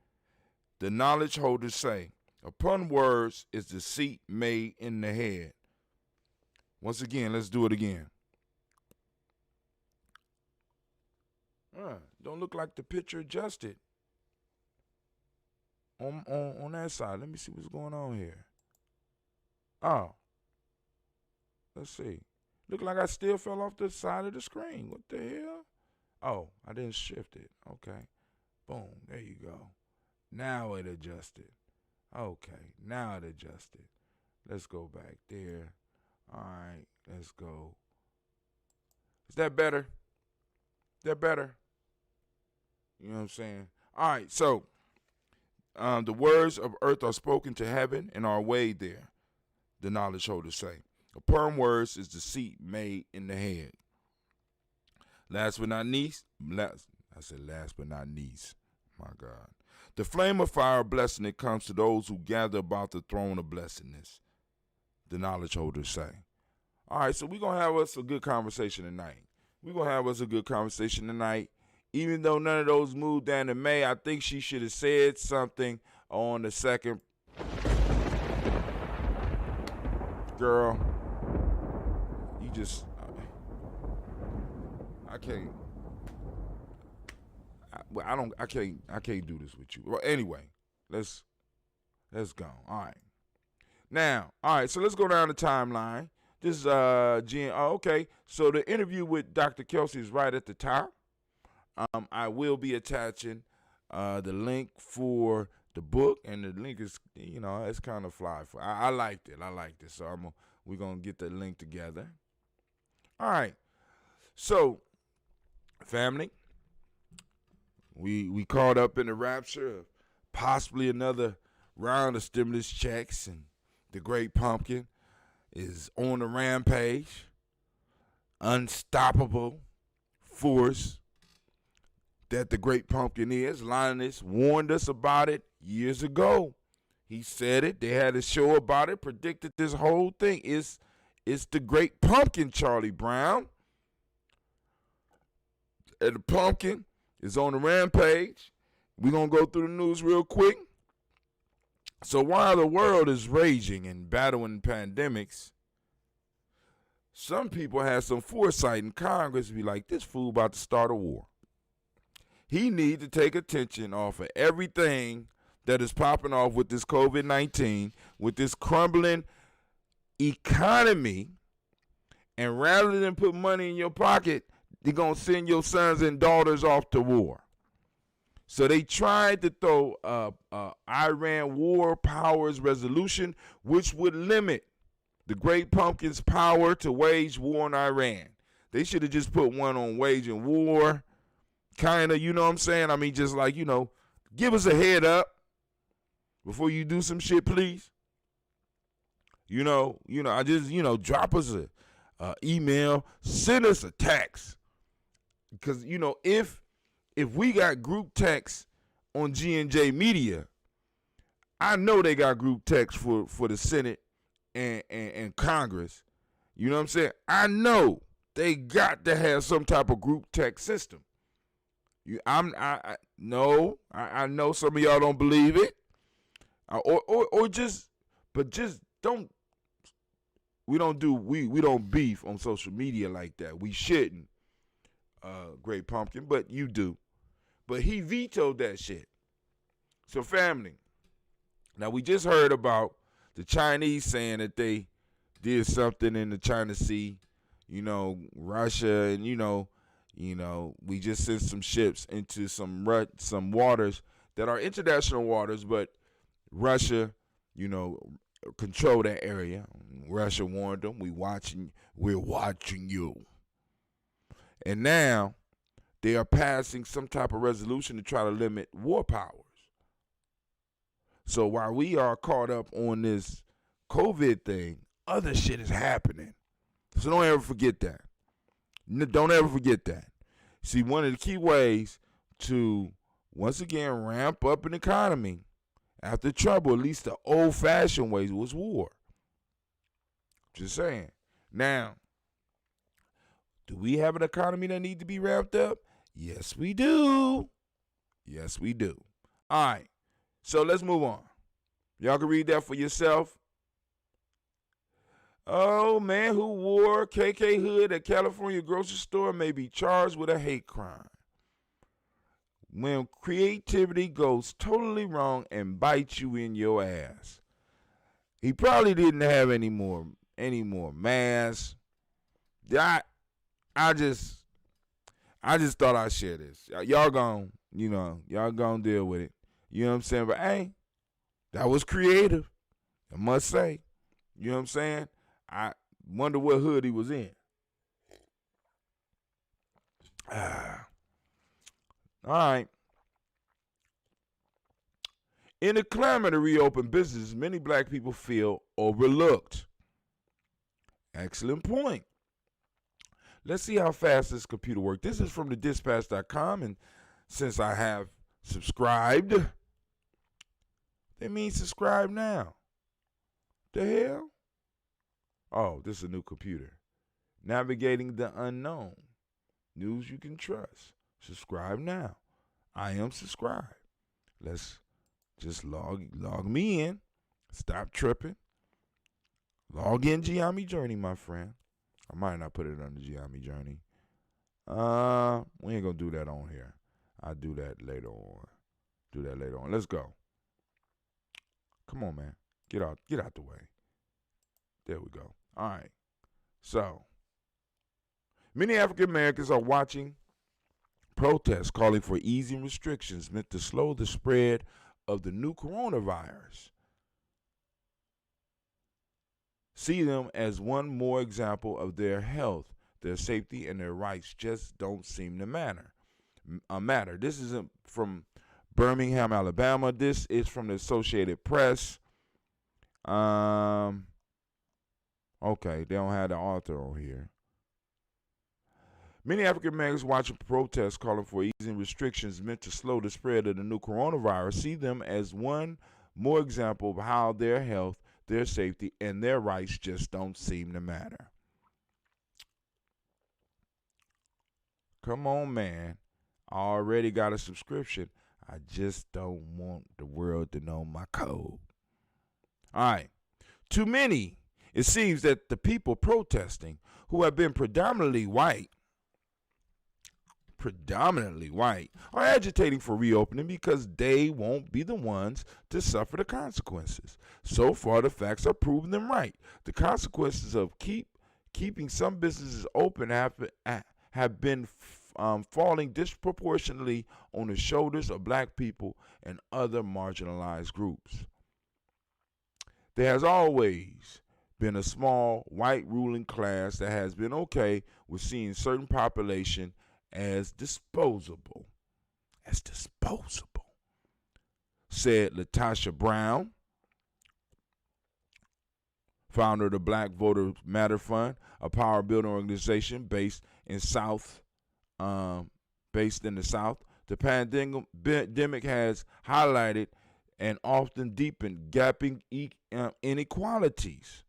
the knowledge holders say. Upon words is deceit made in the head. Once again, let's do it again. Don't look like the picture adjusted on that side. Let me see what's going on here. Oh. Let's see. Look like I still fell off the side of the screen. What the hell? Oh, I didn't shift it. Okay. Boom. There you go. Now it adjusted. Okay. Now it adjusted. Let's go back there. All right. Let's go. Is that better? Is that better? You know what I'm saying? All right. So, the words of earth are spoken to heaven and are weighed there, the knowledge holders say. Upon words is deceit made in the head. Last but not least, last but not least, my God. The flame of fire blessing it comes to those who gather about the throne of blessedness, the knowledge holders say. All right, so we're going to have us a good conversation tonight. Even though none of those moved down to May, I think she should have said something on the second. Girl, you just, I can't. I can't do this with you. Well, anyway, let's go. All right. Now, all right, so let's go down the timeline. This is okay. So the interview with Dr. Kelsey is right at the top. I will be attaching the link for the book, and the link is, it's kind of fly. I liked it. So we're going to get the link together. All right. So, family, we caught up in the rapture of possibly another round of stimulus checks, and the Great Pumpkin is on the rampage. Unstoppable force that the Great Pumpkin is. Linus warned us about it years ago. He said it. They had a show about it, predicted this whole thing. It's the Great Pumpkin, Charlie Brown. And the pumpkin is on the rampage. We're going to go through the news real quick. So while the world is raging and battling pandemics, some people had some foresight in Congress to be like, this fool about to start a war. He needs to take attention off of everything that is popping off with this COVID-19, with this crumbling economy, and rather than put money in your pocket, they're going to send your sons and daughters off to war. So they tried to throw Iran war powers resolution, which would limit the Great Pumpkin's power to wage war on Iran. They should have just put one on waging war, kind of, you know what I'm saying? I mean, just like, give us a head up before you do some shit, please. I just, drop us a email, send us a text. Because, if we got group text on G&J Media, I know they got group text for the Senate and Congress. You know what I'm saying? I know they got to have some type of group text system. I know some of y'all don't believe it, or just don't. We don't beef on social media like that. We shouldn't. Great Pumpkin, but you do. But he vetoed that shit. So family, now we just heard about the Chinese saying that they did something in the China Sea, Russia, and we just sent some ships into some waters that are international waters, but Russia, control that area. Russia warned them, we're watching you. And now they are passing some type of resolution to try to limit war powers. So while we are caught up on this COVID thing, other shit is happening. So don't ever forget that. Don't ever forget that. See, one of the key ways to, once again, ramp up an economy after trouble, at least the old-fashioned ways, was war. Just saying. Now, do we have an economy that needs to be ramped up? Yes, we do. Yes, we do. All right. So let's move on. Y'all can read that for yourself. Oh, man who wore KK hood at California grocery store may be charged with a hate crime. When creativity goes totally wrong and bites you in your ass. He probably didn't have any more masks. I just thought I'd share this. Y'all gonna deal with it. You know what I'm saying? But hey, that was creative, I must say. You know what I'm saying? I wonder what hood he was in. All right. In the clamor to reopen businesses, many black people feel overlooked. Excellent point. Let's see how fast this computer works. This is from the dispatch.com, and since I have subscribed, that means subscribe now. The hell? Oh, this is a new computer. Navigating the unknown. News you can trust. Subscribe now. I am subscribed. Let's just log me in. Stop tripping. Log in Ujamaa Journey, my friend. I might not put it on the Ujamaa Journey. We ain't gonna do that on here. I'll do that later on. Let's go. Come on, man. Get out the way. There we go. All right. So, many African Americans are watching protests calling for easing restrictions meant to slow the spread of the new coronavirus. See them as one more example of their health, their safety, and their rights just don't seem to matter. This isn't from Birmingham, Alabama. This is from the Associated Press. Okay, they don't have the author on here. Many African Americans watching protests calling for easing restrictions meant to slow the spread of the new coronavirus see them as one more example of how their health, their safety, and their rights just don't seem to matter. Come on, man. I already got a subscription. I just don't want the world to know my code. All right. To many, it seems that the people protesting, who have been predominantly white, are agitating for reopening because they won't be the ones to suffer the consequences. So far, the facts are proving them right. The consequences of keeping some businesses open have been falling disproportionately on the shoulders of black people and other marginalized groups. There has always been a small white ruling class that has been okay with seeing certain population as disposable, said Latasha Brown, founder of the Black Voter Matter Fund, a power building organization based in the South. The pandemic has highlighted and often deepened gaping inequalities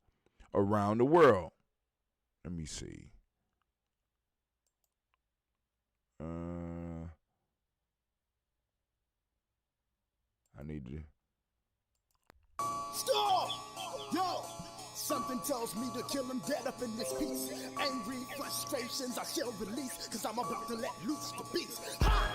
around the world. Let me see. I need to. Stop! Yo! Something tells me to kill him dead up in this piece. Angry frustrations I shall release, cause I'm about to let loose the beast. Ha!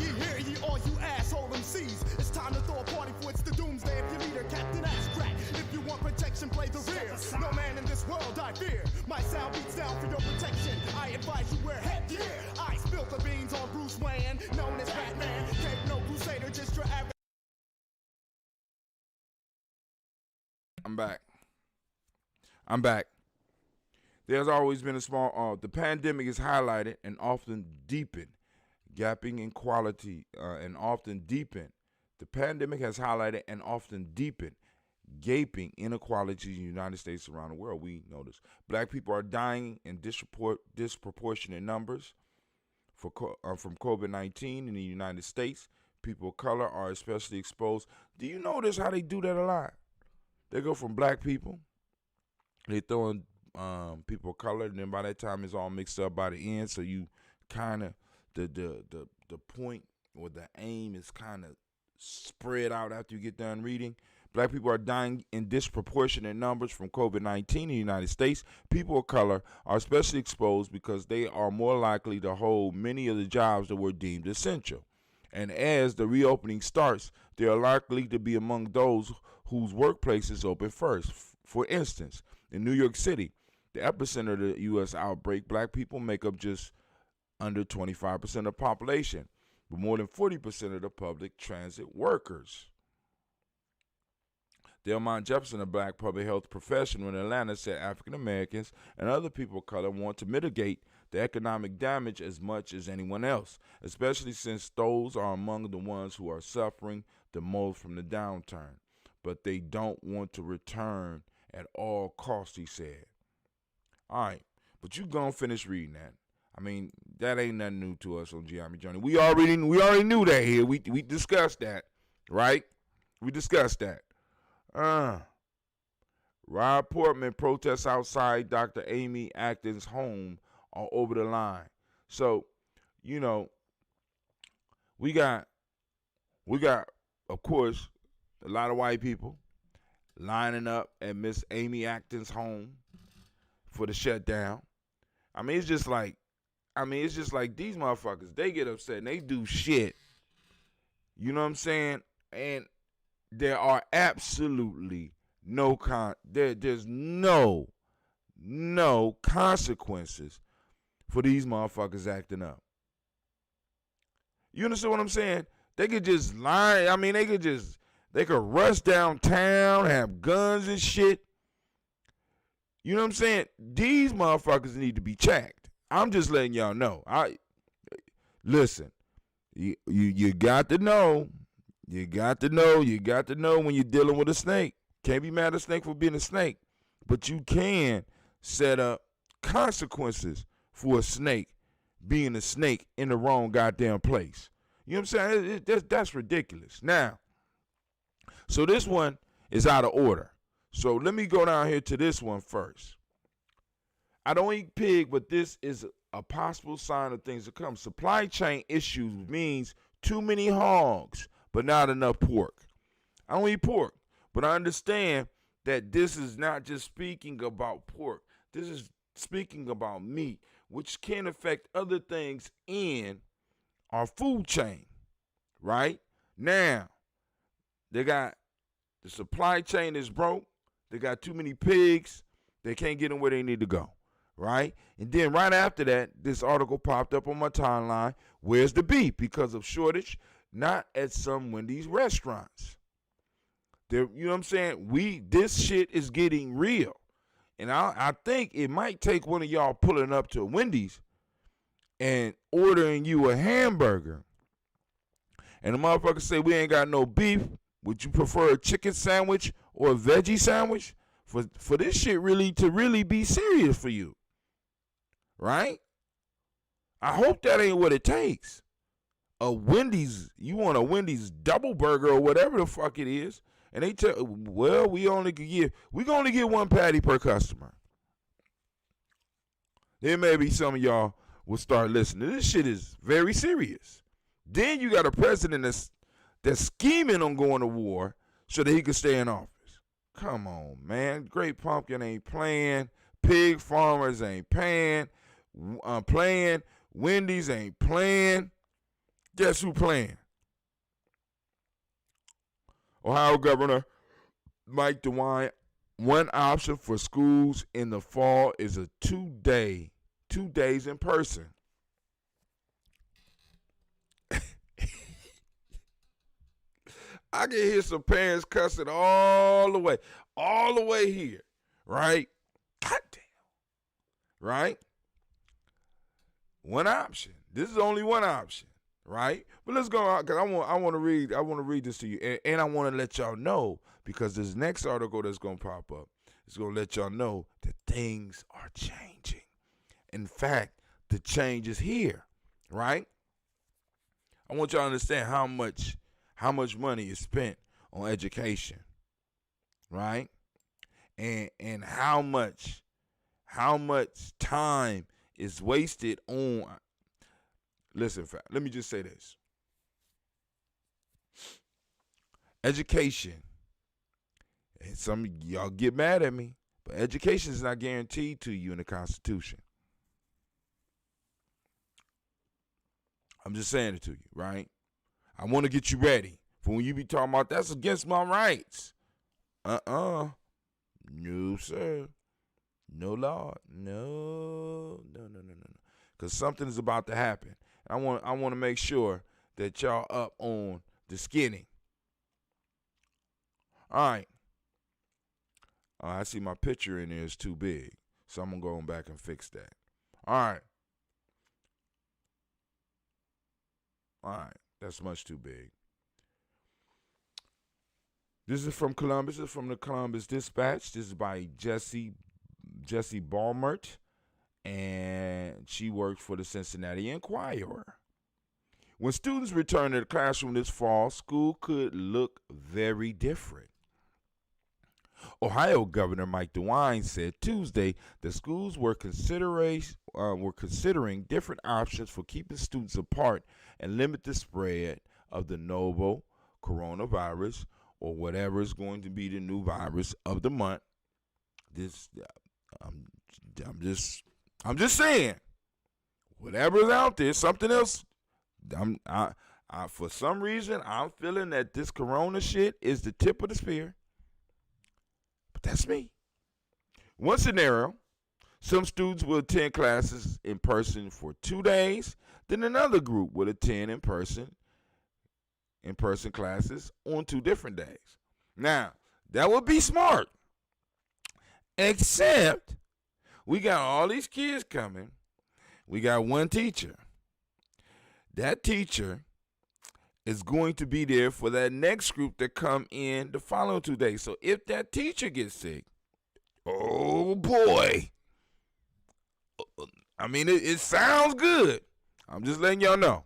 Hear ye, all you asshole MCs. It's time to throw a party for it's the doomsday. If your leader, Captain Ass Crack. If you want protection, play the rear. No man in this world I fear. My sound beats down for your protection. I advise you wear headgear. I spilled the beans on Bruce Wayne, known as Batman. Cape no crusader, just your average. I'm back. There's always been a small, the pandemic is highlighted and often deepened, gaping inequality and often deepened. The pandemic has highlighted and often deepened gaping inequalities in the United States around the world. We notice black people are dying in disproportionate numbers from COVID-19 in the United States. People of color are especially exposed. Do you notice how they do that a lot? They go from black people, they throw in people of color, and then by that time it's all mixed up by the end. So you kind of the point or the aim is kind of spread out after you get done reading. Black people are dying in disproportionate numbers from COVID-19 in the United States. People of color are especially exposed because they are more likely to hold many of the jobs that were deemed essential. And as the reopening starts, they are likely to be among those whose workplaces open first. For instance, in New York City, the epicenter of the U.S. outbreak, black people make up just under 25% of the population, but more than 40% of the public transit workers. Delmont Jefferson, a black public health professional in Atlanta, said African Americans and other people of color want to mitigate the economic damage as much as anyone else, especially since those are among the ones who are suffering the most from the downturn. But they don't want to return at all costs, he said. All right, but you gonna finish reading that. I mean, that ain't nothing new to us on Geometry Journey. We already knew that here. We discussed that, right? We discussed that. Rob Portman protests outside Dr. Amy Acton's home are over the line. So, you know, we got, of course, a lot of white people lining up at Miss Amy Acton's home for the shutdown. I mean, it's just like these motherfuckers, they get upset and they do shit. You know what I'm saying? And there are absolutely there's no consequences for these motherfuckers acting up. You understand what I'm saying? They could just lie. I mean, they could rush downtown, have guns and shit. You know what I'm saying? These motherfuckers need to be checked. I'm just letting y'all know. Listen. You got to know. You got to know. You got to know when you're dealing with a snake. Can't be mad at a snake for being a snake, but you can set up consequences for a snake being a snake in the wrong goddamn place. You know what I'm saying? That's ridiculous. Now, so this one is out of order. So let me go down here to this one first. I don't eat pig, but this is a possible sign of things to come. Supply chain issues means too many hogs, but not enough pork. I don't eat pork, but I understand that this is not just speaking about pork. This is speaking about meat, which can affect other things in our food chain, right? Now, the supply chain is broke. They got too many pigs. They can't get them where they need to go, right? And then right after that, this article popped up on my timeline. Where's the beef? Because of shortage, not at some Wendy's restaurants. You know what I'm saying? This shit is getting real. And I think it might take one of y'all pulling up to Wendy's and ordering you a hamburger. And the motherfucker say, we ain't got no beef. Would you prefer a chicken sandwich or a veggie sandwich? For this shit to really be serious for you. Right? I hope that ain't what it takes. A Wendy's, you want a Wendy's double burger or whatever the fuck it is. And they tell, well, we gonna get one patty per customer. Then maybe some of y'all will start listening. This shit is very serious. Then you got a president that's scheming on going to war so that he can stay in office. Come on, man. Great Pumpkin ain't playing. Pig farmers ain't playing. Wendy's ain't playing. Guess who playing? Ohio Governor Mike DeWine, one option for schools in the fall is a 2 days in person. I can hear some parents cussing all the way here, right? Goddamn, right? One option. This is only one option, right? But let's go because I want to read this to you, and I want to let y'all know because this next article that's gonna pop up is gonna let y'all know that things are changing. In fact, the change is here, right? I want y'all to understand how much money is spent on education, right? And how much time is wasted on. Listen, let me just say this. Education, and some of y'all get mad at me, but education is not guaranteed to you in the Constitution. I'm just saying it to you, right? I want to get you ready for when you be talking about that's against my rights. No, sir. No, Lord. No. Because something is about to happen. I want to make sure that y'all up on the skinny. All right. I see my picture in there is too big, so I'm going to go back and fix that. All right. That's much too big. This is from Columbus. This is from the Columbus Dispatch. This is by Jessie Balmert, and she works for the Cincinnati Enquirer. When students return to the classroom this fall, school could look very different. Ohio Governor Mike DeWine said Tuesday that schools were considering different options for keeping students apart and limit the spread of the novel coronavirus or whatever is going to be the new virus of the month. I'm just saying, whatever is out there, something else. For some reason, I'm feeling that this corona shit is the tip of the spear. But that's me. One scenario, some students will attend classes in person for 2 days. Then another group would attend in-person classes on 2 different days. Now, that would be smart. Except we got all these kids coming. We got one teacher. That teacher is going to be there for that next group that come in the following 2 days. So if that teacher gets sick, oh boy. I mean, it sounds good. I'm just letting y'all know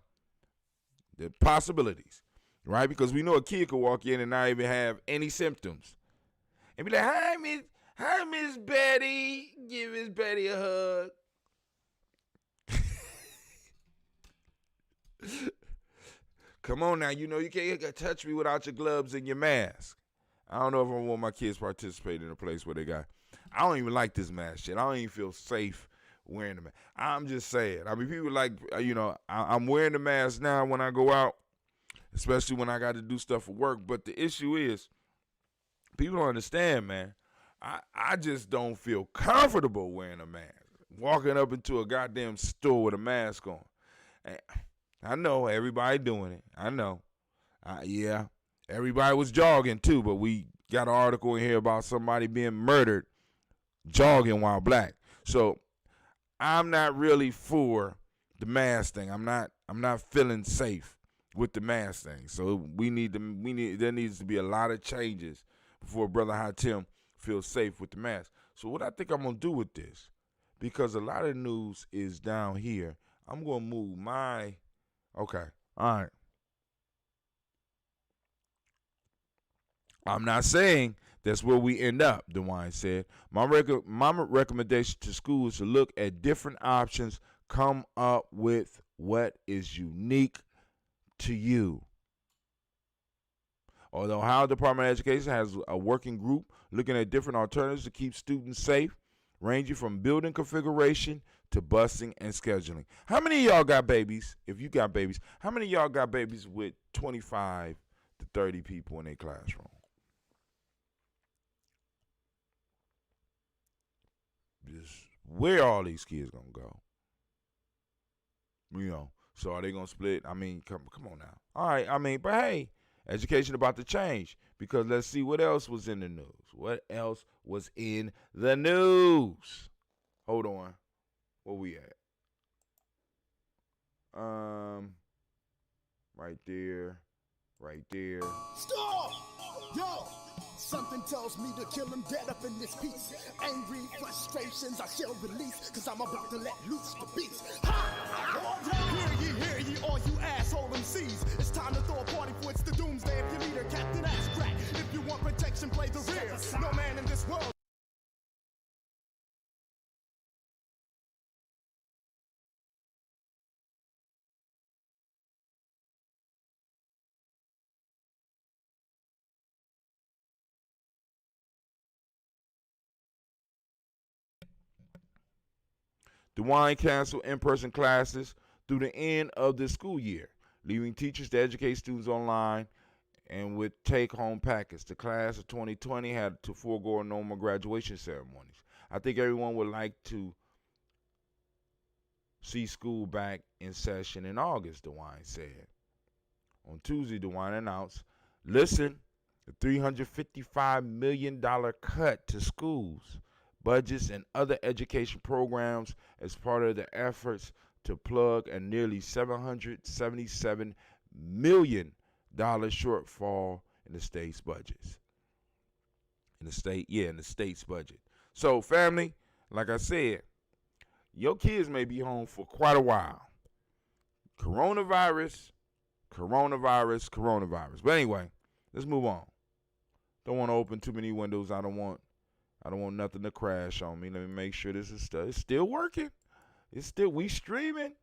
the possibilities, right? Because we know a kid could walk in and not even have any symptoms and be like, hi, Miss Betty. Give Miss Betty a hug. Come on now, you know you can't touch me without your gloves and your mask. I don't know if I want my kids participating in a place where they got. I don't even like this mask shit. I don't even feel safe wearing the mask. I'm just saying. I mean, people like, I'm wearing the mask now when I go out, especially when I got to do stuff for work. But the issue is, people don't understand, man. I just don't feel comfortable wearing a mask. Walking up into a goddamn store with a mask on. And I know everybody doing it. I know. Yeah. Everybody was jogging too, but we got an article in here about somebody being murdered jogging while black. So I'm not really for the mask thing. I'm not feeling safe with the mask thing. So there needs to be a lot of changes before Brother Hatim feels safe with the mask. So what I think I'm gonna do with this, because a lot of news is down here, I'm gonna move my okay. All right. I'm not saying that's where we end up, DeWine said. My recommendation to schools is to look at different options, come up with what is unique to you. Although Ohio Department of Education has a working group looking at different alternatives to keep students safe, ranging from building configuration to busing and scheduling. How many of y'all got babies? If you got babies, how many of y'all got babies with 25 to 30 people in their classroom? Just where all these kids gonna go? So are they gonna split? I mean, come on now. All right, I mean, but hey, education about to change, because let's see what else was in the news. What else was in the news? Hold on. Where we at? Right there. Right there. Stop! Yo! Something tells me to kill him dead up in this piece. Angry frustrations I shall release, cause I'm about to let loose the beast. Ha! Hear ye, all you asshole MCs. It's time to throw a party for it's the doomsday of your leader, Captain Ass Crack. If you want protection, play the rear. No man in this world. DeWine canceled in-person classes through the end of the school year, leaving teachers to educate students online and with take-home packets. The class of 2020 had to forego normal graduation ceremonies. I think everyone would like to see school back in session in August, DeWine said. On Tuesday, DeWine announced, listen, the $355 million cut to schools, budgets, and other education programs as part of the efforts to plug a nearly $777 million shortfall in the state's budgets. In the state's budget. So, family, like I said, your kids may be home for quite a while. Coronavirus. But anyway, let's move on. Don't want to open too many windows. I don't want nothing to crash on me. Let me make sure this is it's still working. We streaming.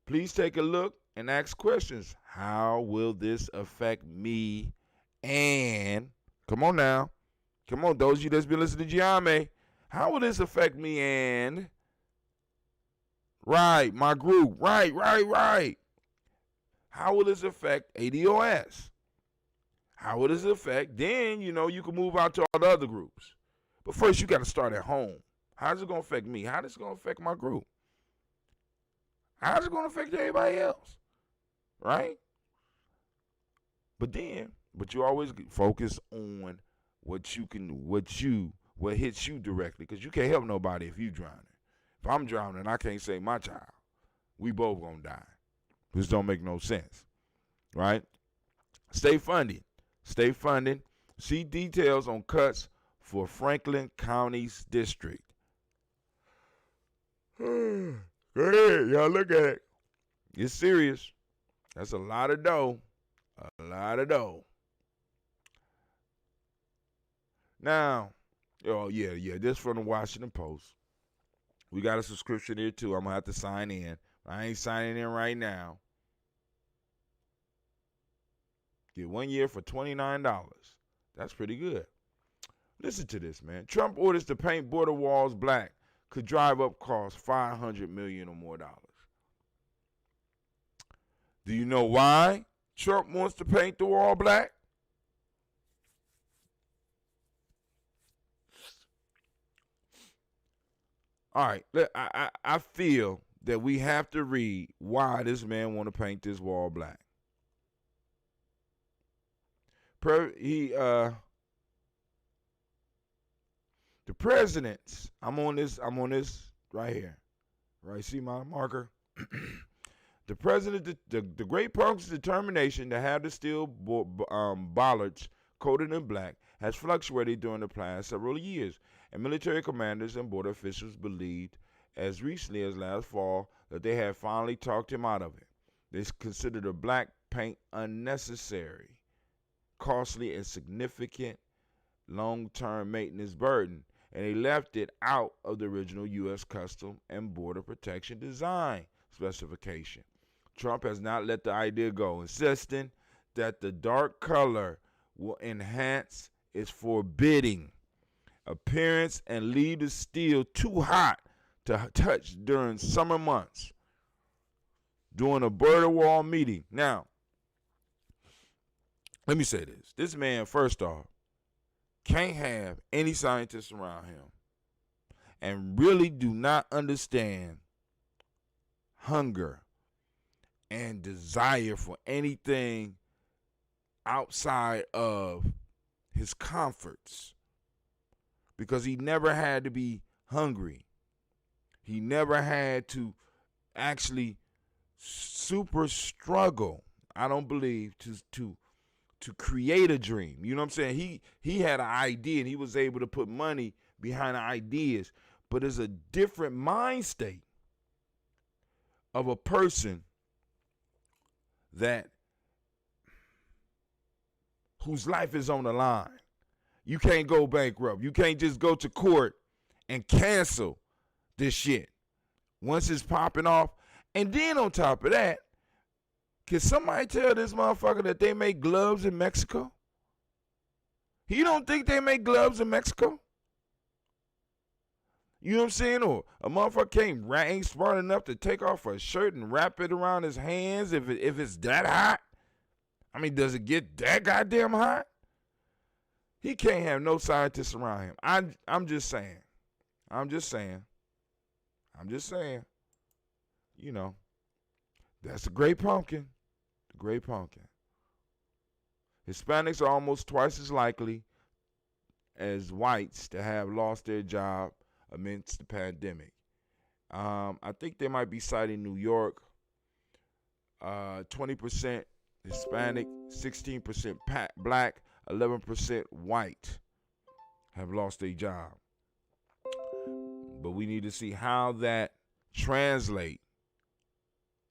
Please take a look and ask questions. How will this affect me? And come on now. Come on, those of you that's been listening to Ujamaa. How will this affect me and right, my group. Right. How will this affect ADOS? How will this affect? Then, you can move out to all the other groups. But first, you got to start at home. How's it going to affect me? How is it going to affect my group? How's it going to affect everybody else? Right? But you always focus on what hits you directly, because you can't help nobody if you drowning. If I'm drowning, I can't save my child. We both gonna die. This don't make no sense, right? Stay funded. See details on cuts for Franklin County's district. Go ahead, y'all look at it. It's serious. That's a lot of dough. A lot of dough. Now, this from the Washington Post. We got a subscription here too. I'm gonna have to sign in. I ain't signing in right now. Get 1 year for $29. That's pretty good. Listen to this, man. Trump orders to paint border walls black. Could drive up costs $500 million or more dollars. Do you know why Trump wants to paint the wall black? All right, I feel that we have to read why this man want to paint this wall black. The president's, I'm on this right here. Right, see my marker? The president, the great punk's determination to have the steel bollards coated in black has fluctuated during the past several years, and military commanders and border officials believed as recently as last fall that they had finally talked him out of it. They considered the black paint unnecessary, costly, and significant long-term maintenance burden, and they left it out of the original U.S. Custom and Border Protection design specification. Trump has not let the idea go, insisting that the dark color will enhance its forbidding appearance and leave the steel too hot to touch during summer months. During a border wall meeting. Now, let me say this. This man, first off, can't have any scientists around him and really do not understand hunger and desire for anything outside of his comforts, because he never had to be hungry. He never had to actually super struggle, I don't believe, to create a dream. You know what I'm saying? He had an idea and he was able to put money behind the ideas, but it's a different mind state of a person whose life is on the line. You can't go bankrupt. You can't just go to court and cancel this shit once it's popping off. And then on top of that, can somebody tell this motherfucker that they make gloves in Mexico? He don't think they make gloves in Mexico? You know what I'm saying? Or a motherfucker ain't smart enough to take off a shirt and wrap it around his hands if it's that hot? I mean, does it get that goddamn hot? He can't have no scientists around him. I'm just saying. You know, that's a great pumpkin. The great pumpkin. Hispanics are almost twice as likely as whites to have lost their job amidst the pandemic. I think they might be citing New York. 20% Hispanic, 16% black, 11% white have lost their job. But we need to see how that translate.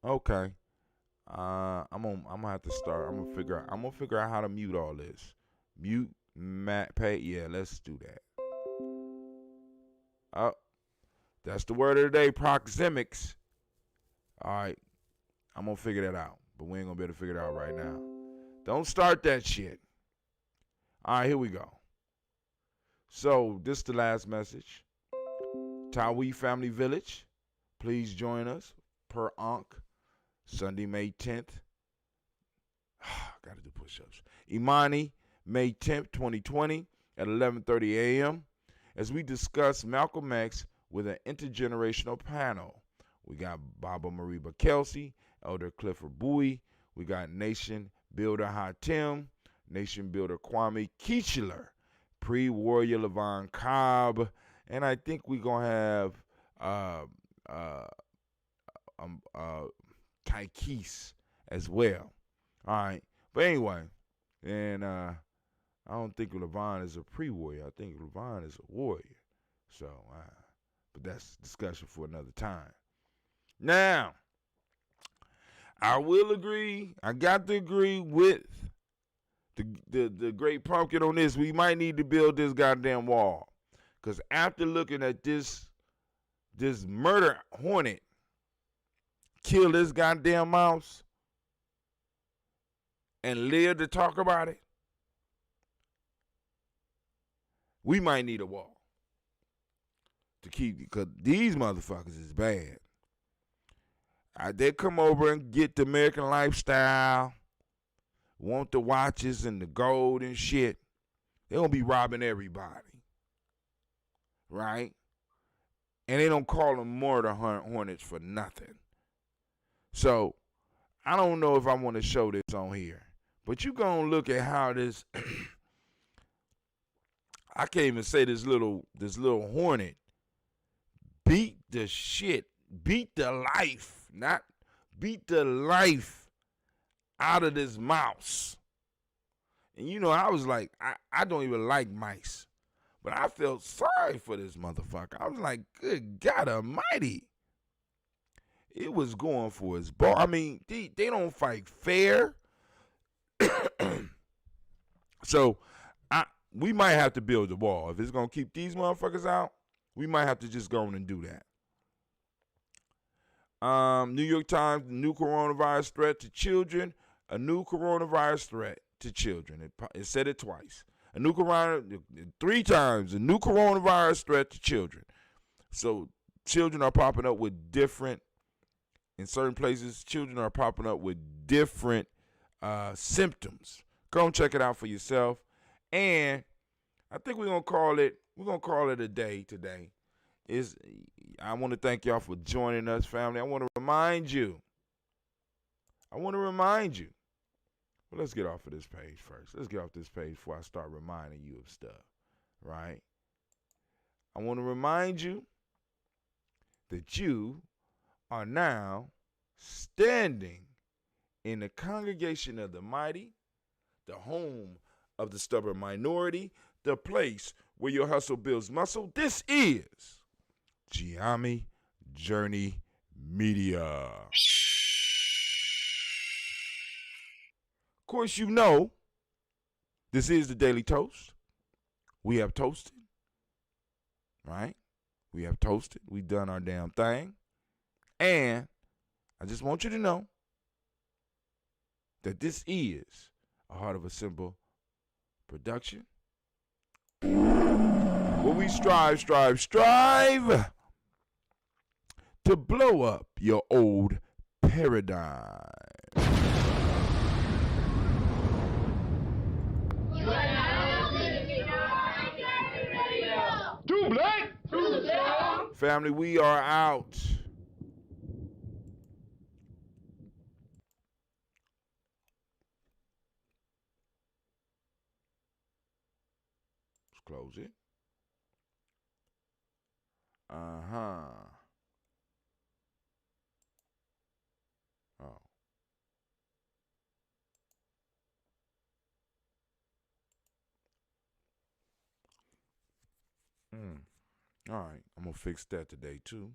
Okay. I'm gonna have to start. I'm gonna figure out how to mute all this. Mute, pay. Yeah, let's do that. Oh, that's the word of the day, proxemics. All right, I'm gonna figure that out, but we ain't gonna be able to figure it out right now. Don't start that shit. All right, here we go. So this is the last message. Tawi Family Village, please join us per Ankh, Sunday, May 10th. Gotta do push-ups. Imani, May 10th, 2020 at 11:30 a.m. as we discuss Malcolm X with an intergenerational panel We got Baba Mariba Kelsey, Elder Clifford Bowie. We got Nation Builder Hatem, Nation Builder Kwame Keechler, Pre-Warrior Levon Cobb, and I think we're going to have Kaikis as well. All right. But anyway, and I don't think Levon is a pre-warrior. I think Levon is a warrior. So, but that's discussion for another time. Now, I will agree. I got to agree with the great pumpkin on this. We might need to build this goddamn wall. Because after looking at this murder hornet kill this goddamn mouse and live to talk about it, we might need a wall to keep, because these motherfuckers is bad. They come over and get the American lifestyle, want the watches and the gold and shit. They gonna be robbing everybody, right? And they don't call them murder hornets for nothing. So I don't know if I want to show this on here, but you gonna look at how this. I can't even say this little hornet beat the life out of this mouse. And you know, I was like, I don't even like mice, but I felt sorry for this motherfucker. I was like, good God Almighty. It was going for his ball. I mean, they don't fight fair. So we might have to build a wall. If it's going to keep these motherfuckers out, we might have to just go on and do that. New York Times, new coronavirus threat to children. A new coronavirus threat to children. It said it twice. Three times. A new coronavirus threat to children. So children are popping up with different, in certain places, children are popping up with different symptoms. Go and check it out for yourself. And I think we're gonna call it a day today. I want to thank y'all for joining us, family. I want to remind you. But let's get off of this page first. Let's get off this page before I start reminding you of stuff, right? I want to remind you that you are now standing in the congregation of the mighty, the home of the stubborn minority, the place where your hustle builds muscle. This is Ujamaa Journey Media. Of course, you know this is the Daily Toast. We have toasted, right? We have toasted. We've done our damn thing. And I just want you to know that this is a Heart of a Simple production, where we strive to blow up your old paradigm. Too black. Too strong. Family, we are out. Let's close it. Oh. All right, I'm gonna fix that today too.